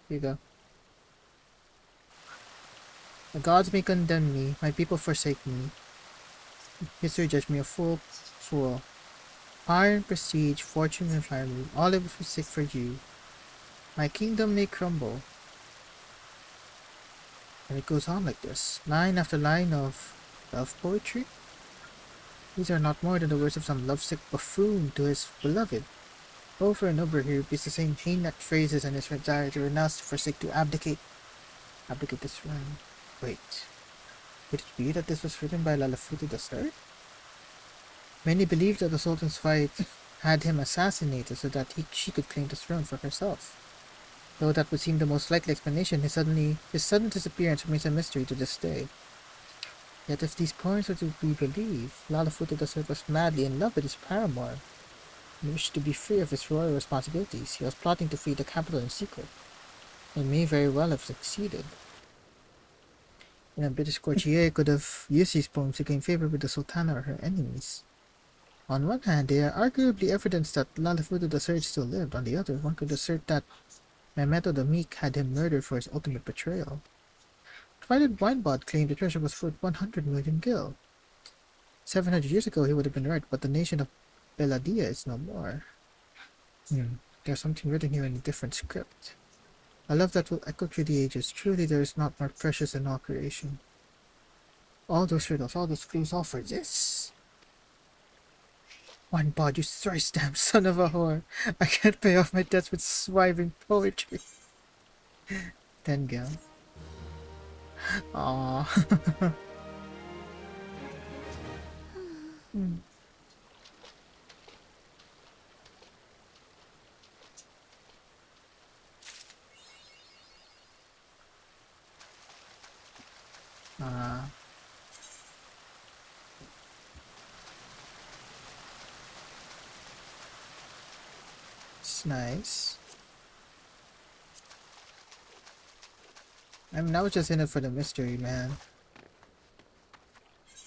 Here you go. The gods may condemn me. My people forsake me. History judge me a fool. Power and prestige, fortune and family, all I will forsake for you. My kingdom may crumble. And it goes on like this. Line after line of love poetry. These are not more than the words of some lovesick buffoon to his beloved. Over and over he repeats the same heinous phrases and his desire to renounce, to forsake, to abdicate. Abdicate this rhyme. Wait. Could it be that this was written by Lalafutu III? Many believed that the Sultan's wife had him assassinated so that she could claim the throne for herself. Though that would seem the most likely explanation, his sudden disappearance remains a mystery to this day. Yet if these points are to be believed, Lalafutu III was madly in love with his paramour, and wished to be free of his royal responsibilities. He was plotting to flee the capital in secret, and may very well have succeeded. And a British courtier could have used these poems to gain favor with the Sultana or her enemies. On one hand, they are arguably evidence that Lalafutu III still lived. On the other, one could assert that Mehmeto the Meek had him murdered for his ultimate betrayal. Twilight Winebot claimed the treasure was worth 100 million gil. 700 years ago he would have been right, but the nation of Beladia is no more. There's something written here in a different script. A love that will echo through the ages. Truly there is not more precious than all creation. All those riddles, all those clues, all for this. Winebot, you thrice damned son of a whore. I can't pay off my debts with swiving poetry. 10 gil. Aww. It's nice. I mean, I was just in it for the mystery, man.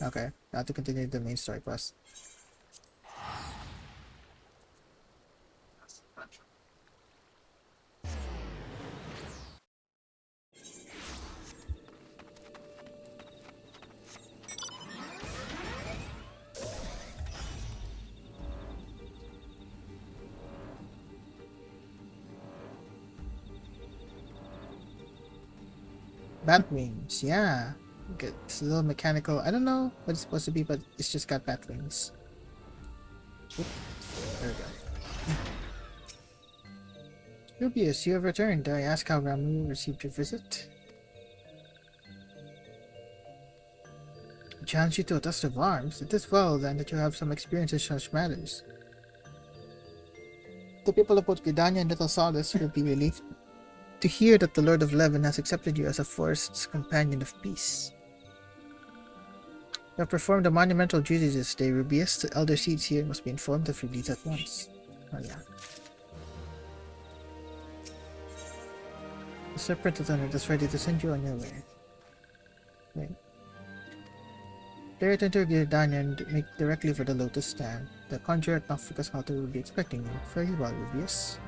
Okay, now to continue the main story quest. Bat wings, yeah. It's a little mechanical. I don't know what it's supposed to be, but it's just got bat wings. Oop, there we go. Rubius, you have returned. Dare I ask how Ramu received your visit? I challenge you to a test of arms. It is well then that you have some experience in such matters. The people of both Gridania and Little Solace will be relieved to hear that the Lord of Levin has accepted you as a forest's companion of peace. You have performed a monumental duty this day, Rubius. The elder seeds here must be informed of your deeds at once. Oh yeah. The Serpent Lieutenant is ready to send you on your way. Wait. They return to Gridania and make directly for the Lotus Stand. The conjurer at Nocficus Halter will be expecting you. Very well, Rubius.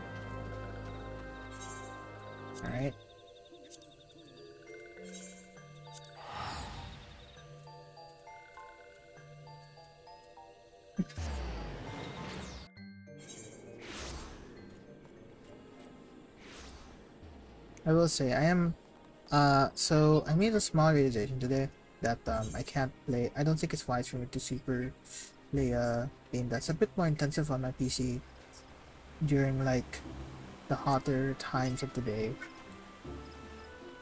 Alright. I will say, so I made a small realization today that, I can't play, I don't think it's wise for me to super play a game that's a bit more intensive on my PC during, like, the hotter times of the day.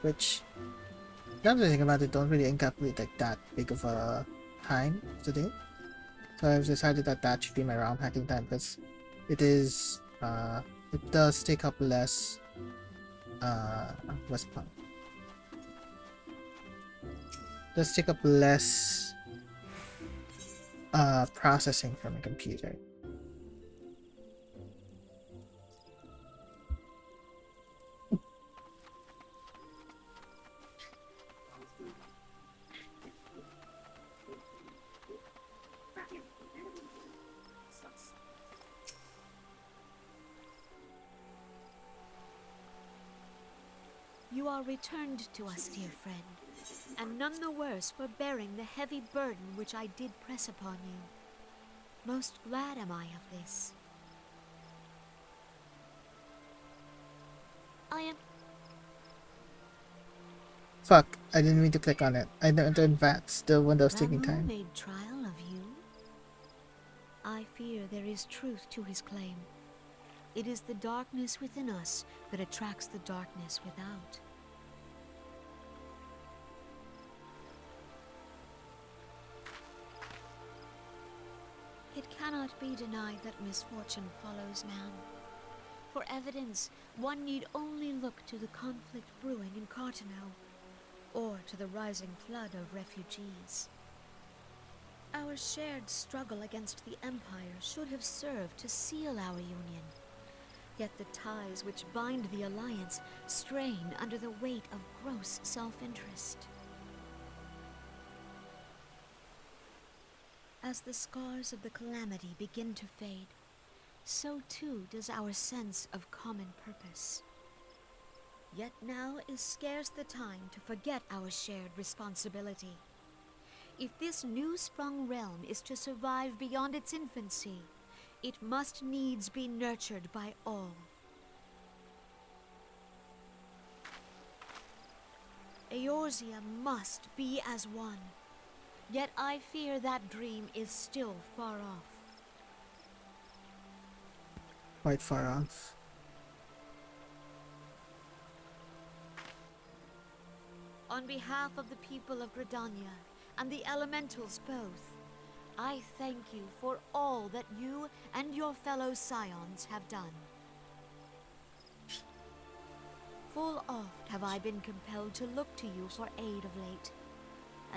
Which, now that I think about it, don't really encapsulate, like, that big of a time of the day. So I've decided that that should be my ROM hacking time, because it is, it does take up less, what's it called? Does take up less, processing from a computer.
You are returned to us, dear friend, and none the worse for bearing the heavy burden which I did press upon you. Most glad am I of this. I am...
Fuck, I didn't mean to click on it. I don't advance the one that was taking
Ramu
time.
made trial of you? I fear there is truth to his claim. It is the darkness within us that attracts the darkness without. It cannot be denied that misfortune follows man. For evidence, one need only look to the conflict brewing in Cartano, or to the rising flood of refugees. Our shared struggle against the Empire should have served to seal our union. Yet the ties which bind the Alliance strain under the weight of gross self-interest. As the scars of the calamity begin to fade, so too does our sense of common purpose. Yet now is scarce the time to forget our shared responsibility. If this new-sprung realm is to survive beyond its infancy, it must needs be nurtured by all. Eorzea must be as one. Yet I fear that dream is still far off.
Quite far off.
On behalf of the people of Gridania and the elementals both, I thank you for all that you and your fellow scions have done. Full oft have I been compelled to look to you for aid of late.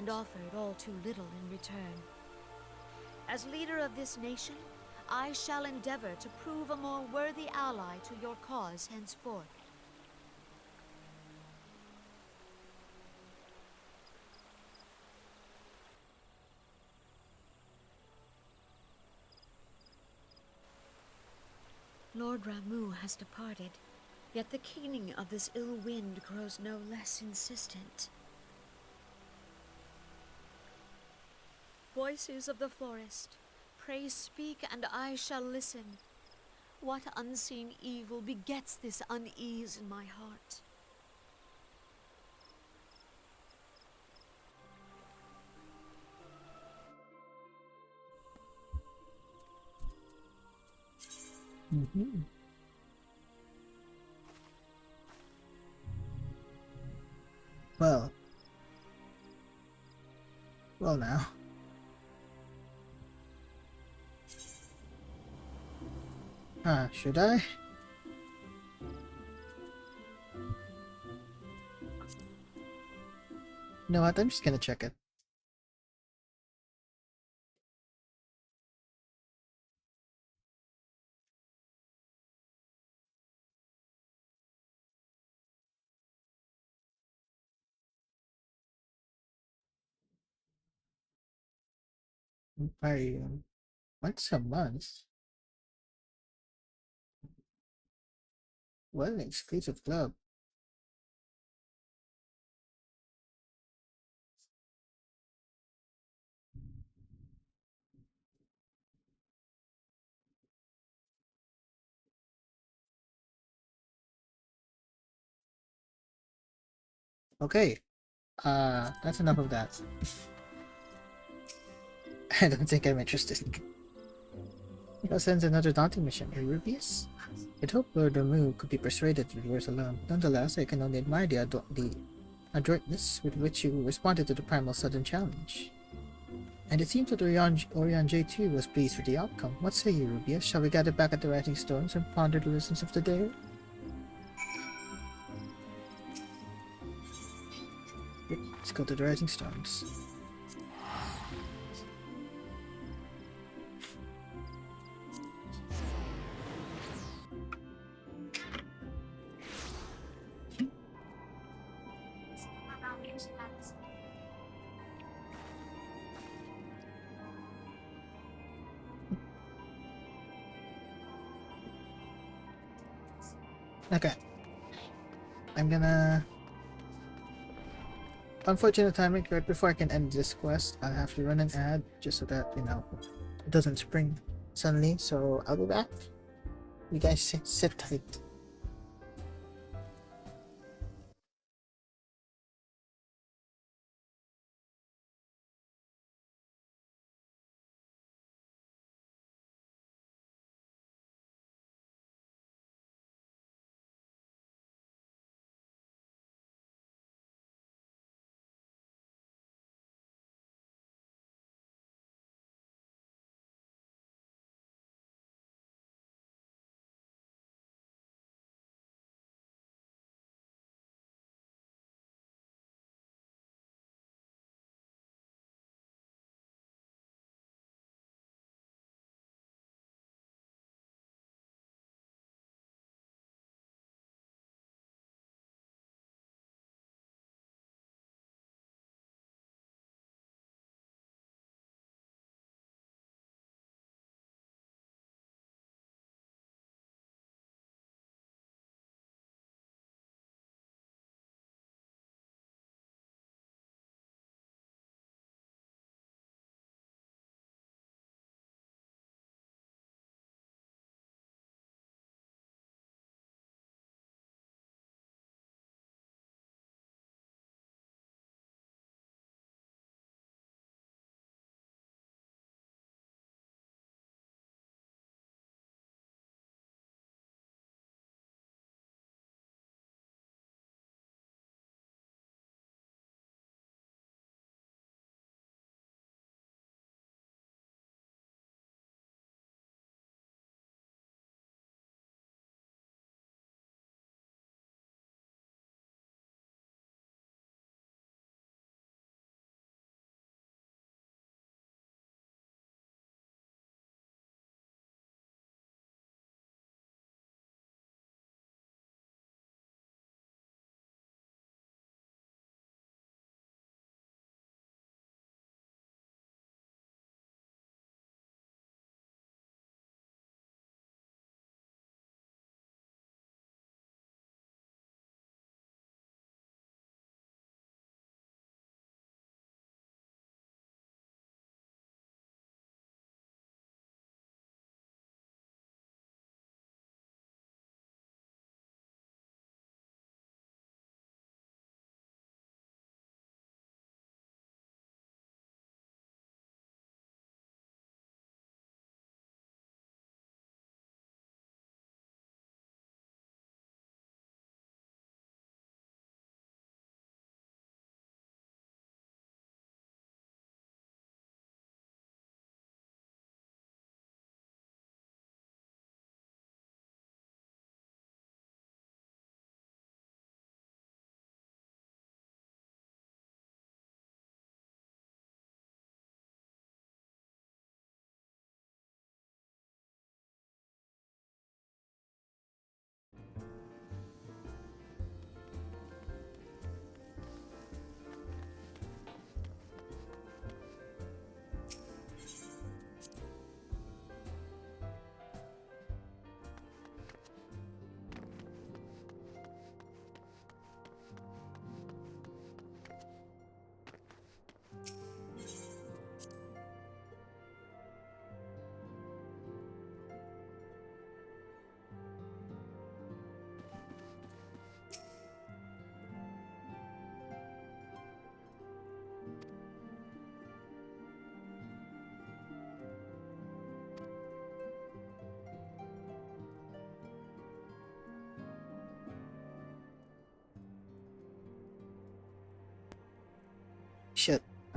and offered all too little in return. As leader of this nation, I shall endeavor to prove a more worthy ally to your cause henceforth. Lord Ramu has departed, yet the keening of this ill wind grows no less insistent. Voices of the forest, pray speak and I shall listen. What unseen evil begets this unease in my heart?
Mm-hmm. Well. Well now. Should I? You know what? I'm just gonna check it. I once a month. What an exclusive club. Okay. That's enough of that. I don't think I'm interested. That sends another daunting mission. Rubius? I'd hoped Lord Ramu could be persuaded to leave us alone. Nonetheless, I can only admire the adroitness with which you responded to the primal sudden challenge. And it seems that Orion J2 was pleased with the outcome. What say you, Rubius? Shall we gather back at the Rising Stones and ponder the lessons of the day? Yep, let's go to the Rising Stones. Okay. I'm gonna... Unfortunate timing, right before I can end this quest, I'll have to run an ad just so that, you know, it doesn't spring suddenly, so I'll be back. You guys sit tight.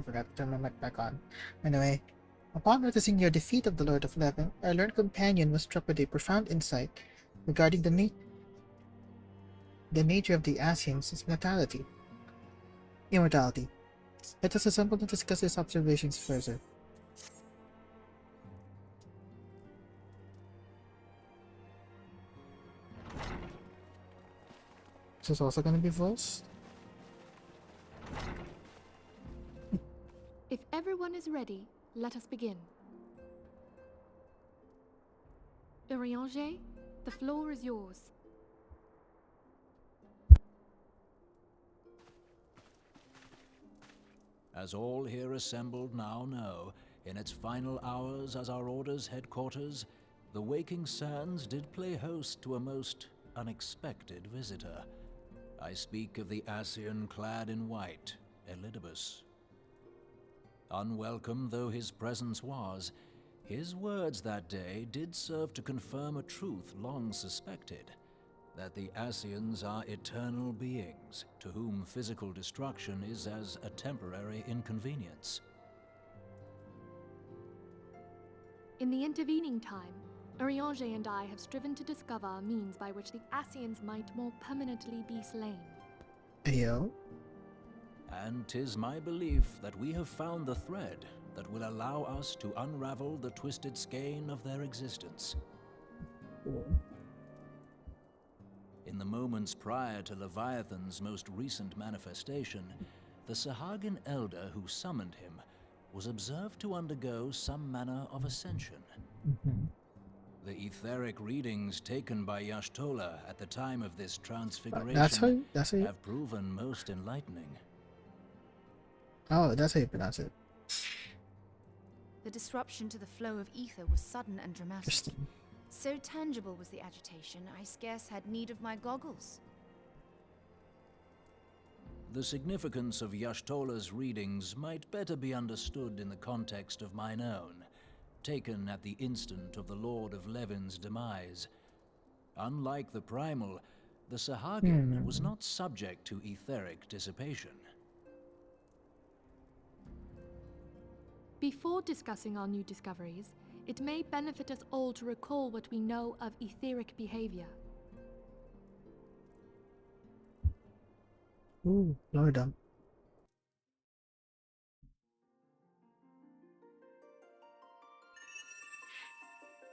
forgot to turn my mic back on. Anyway, upon noticing your defeat of the Lord of Leven, our learned companion was struck with a profound insight regarding the nature of the Asians' immortality. Let us assemble to discuss his observations further. This is also going to be voiced.
If everyone is ready, let us begin. Urianger, the floor is yours.
As all here assembled now know, in its final hours as our Order's headquarters, the Waking Sands did play host to a most unexpected visitor. I speak of the Asian clad in white, Elidibus. Unwelcome though his presence was, his words that day did serve to confirm a truth long suspected, that the Asians are eternal beings, to whom physical destruction is as a temporary inconvenience.
In the intervening time, Urianger and I have striven to discover a means by which the Asians might more permanently be slain.
Ayo.
And 'tis my belief that we have found the thread that will allow us to unravel the twisted skein of their existence. In the moments prior to Leviathan's most recent manifestation, the Sahagin elder who summoned him was observed to undergo some manner of ascension. The etheric readings taken by Y'shtola at the time of this transfiguration
That's how you,
have proven most enlightening.
oh, that's how you pronounce it.
The disruption to the flow of ether was sudden and dramatic.
Interesting.
So tangible was the agitation, I scarce had need of my goggles.
The significance of Y'shtola's readings might better be understood in the context of mine own, taken at the instant of the Lord of Levin's demise. Unlike the primal, the Sahagin was not subject to etheric dissipation.
Before discussing our new discoveries, it may benefit us all to recall what we know of etheric behavior.
Ooh, Lordum.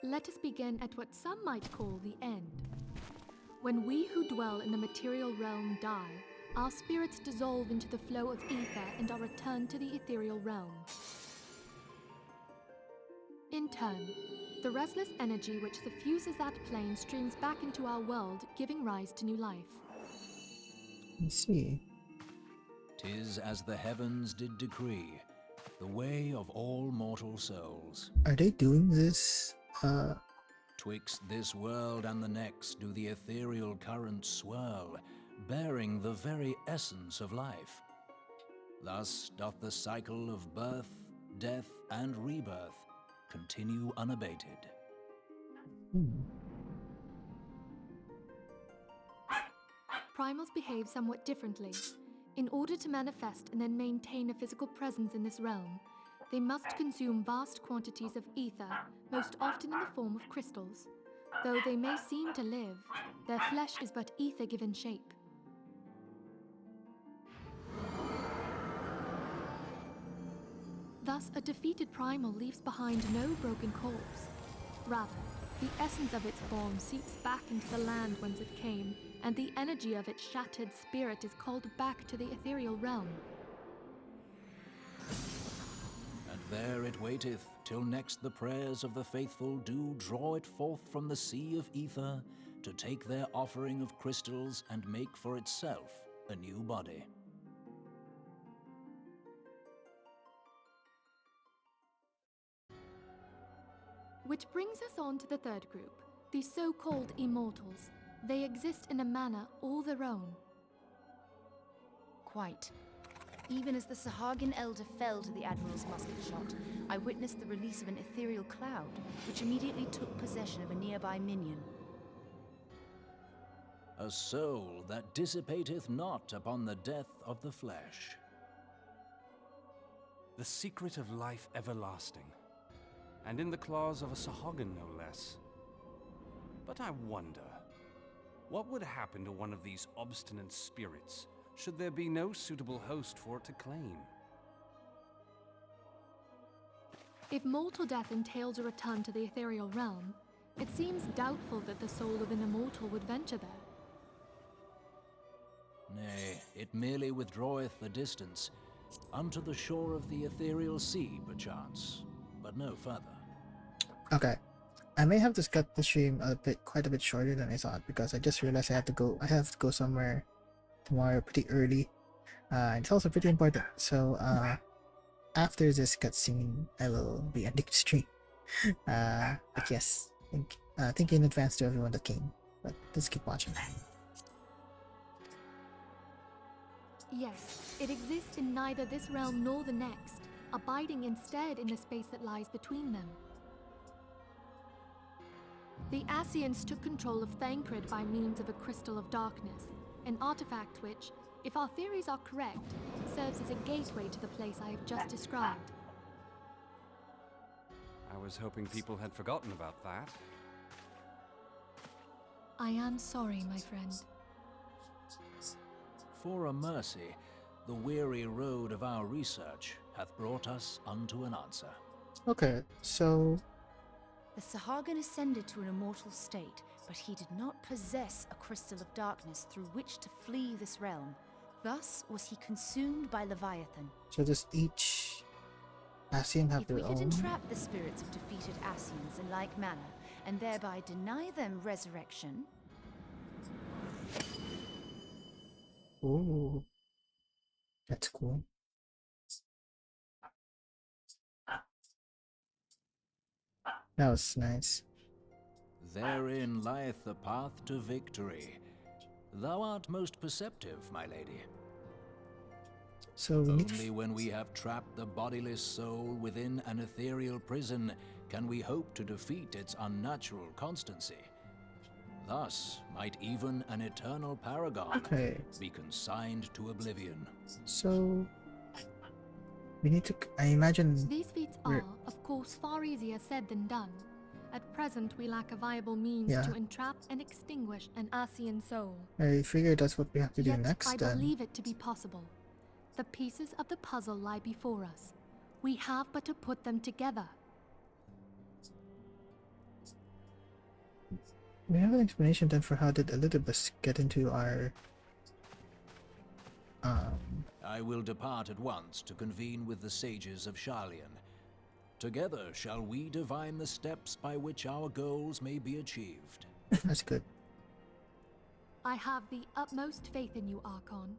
Let us begin at what some might call the end. When we who dwell in the material realm die, our spirits dissolve into the flow of ether and are returned to the ethereal realm. In turn, the restless energy which suffuses that plane streams back into our world, giving rise to new life.
Let's see.
'Tis as the heavens did decree, the way of all mortal souls.
Are they doing this?
Twixt this world and the next do the ethereal currents swirl, bearing the very essence of life. Thus doth the cycle of birth, death, and rebirth continue unabated.
Primals behave somewhat differently. In order to manifest and then maintain a physical presence in this realm, they must consume vast quantities of ether, most often in the form of crystals. Though they may seem to live, their flesh is but ether given shape. Thus, a defeated primal leaves behind no broken corpse. Rather, the essence of its form seeps back into the land whence it came, and the energy of its shattered spirit is called back to the ethereal realm.
And there it waiteth, till next the prayers of the faithful do draw it forth from the sea of ether, to take their offering of crystals and make for itself a new body.
Which brings us on to the third group, the so-called immortals. They exist in a manner all their own.
Quite. Even as the Sahagin elder fell to the Admiral's musket shot, I witnessed the release of an ethereal cloud, which immediately took possession of a nearby minion.
A soul that dissipateth not upon the death of the flesh.
The secret of life everlasting. And in the claws of a Sahagin, no less. But I wonder, what would happen to one of these obstinate spirits should there be no suitable host for it to claim?
If mortal death entails a return to the ethereal realm, it seems doubtful that the soul of an immortal would venture there.
Nay, it merely withdraweth the distance, unto the shore of the ethereal sea, perchance, but no further.
Okay. I may have to cut the stream quite a bit shorter than I thought because I just realized I have to go somewhere tomorrow pretty early. And it's also pretty important. So after this cutscene, I will be ending the stream. But yes, thank you in advance to everyone that came. But let's keep watching.
Yes, it exists in neither this realm nor the next, abiding instead in the space that lies between them. The Ascians took control of Thancred by means of a crystal of darkness, an artifact which, if our theories are correct, serves as a gateway to the place I have just described.
I was hoping people had forgotten about that.
I am sorry, my friend.
For a mercy, the weary road of our research hath brought us unto an answer.
Okay, so
The Sahagin ascended to an immortal state, but he did not possess a crystal of darkness through which to flee this realm. Thus was he consumed by Leviathan.
does each Ascian have
If we
their
could
own?
entrap the spirits of defeated Ascians in like manner, and thereby deny them resurrection,
Ooh, that's cool. That was nice.
Therein lieth the path to victory. Thou art most perceptive, my lady.
So we need
Only when we have trapped the bodiless soul within an ethereal prison can we hope to defeat its unnatural constancy. Thus might even an eternal paragon
Okay.
be consigned to oblivion.
So we need to. I imagine.
These feats
We're-
are, of course, far easier said than done. At present, we lack a viable means
Yeah.
to entrap and extinguish an Ascian soul.
I figure that's what we have to do
Yet,
next.
I
Then.
believe it to be possible. The pieces of the puzzle lie before us. We have but to put them together.
We have an explanation then for how did Elizabeth get into our
I will depart at once to convene with the sages of Sharlayan. Together shall we divine the steps by which our goals may be achieved.
That's good.
I have the utmost faith in you, Archon.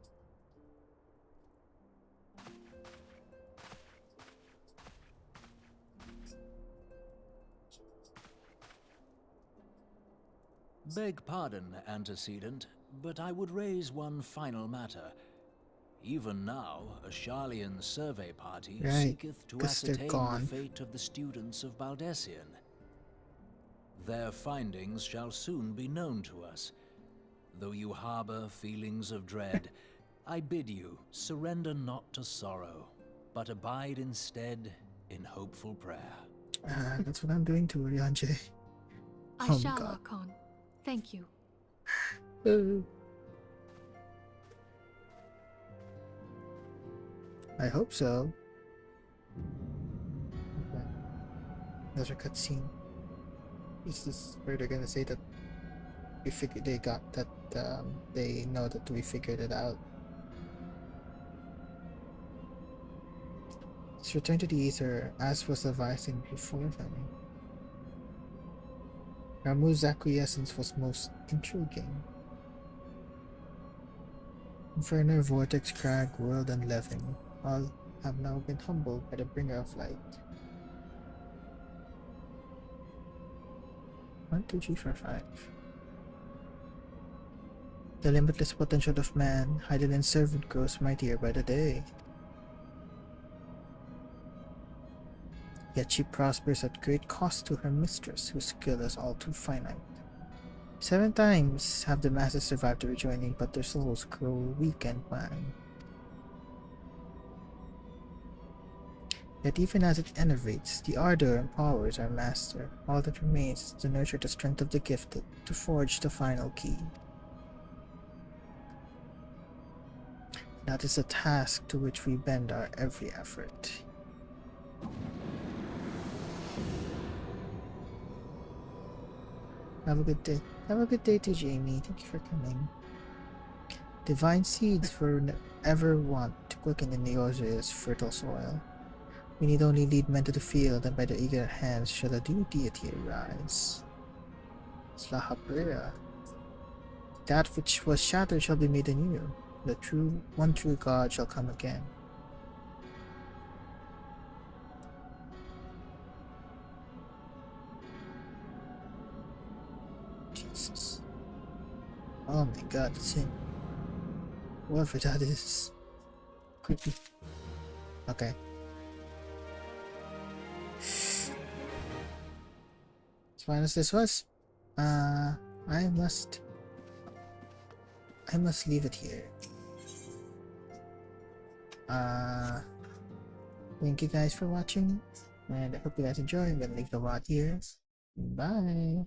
Beg pardon, antecedent, but I would raise one final matter. Even now, a Sharlayan survey party
Right,
seeketh to
'cause they're
ascertain
gone.
the fate of the students of Baldessian. Their findings shall soon be known to us. Though you harbor feelings of dread, I bid you surrender not to sorrow, but abide instead in hopeful prayer.
That's what I'm doing to Ryanje.
I
Oh my
shall,
God.
Archon. Thank you.
I hope so. Okay. Another cutscene. Is this where they're gonna say that they got that they know that we figured it out? Let's return to the ether, as was advising before then. Ramu's acquiescence was most intriguing. Inferno, Vortex, Crag, World, and Levin all have now been humbled by the bringer of light. 1, 2, 3, 4, 5. The limitless potential of man, hidden in servant, grows mightier by the day. Yet she prospers at great cost to her mistress, whose skill is all too finite. 7 times have the masses survived the rejoining, but their souls grow weak and wan. Yet even as it enervates, the ardor empowers our master. All that remains is to nurture the strength of the gifted, to forge the final key. That is a task to which we bend our every effort. Have a good day. Have a good day too, Jamie. Thank you for coming. Divine seeds ever want to quicken in the Ozia's fertile soil. We need only lead men to the field, and by their eager hands shall a new deity arise. Slahapriya. That which was shattered shall be made anew. The one true God shall come again. Jesus. Oh my god, it's him. Whoever that is. Creepy. Okay. As fine as this was, I must leave it here. Thank you guys for watching, and I hope you guys enjoy. I'm gonna leave the VOD here. Bye.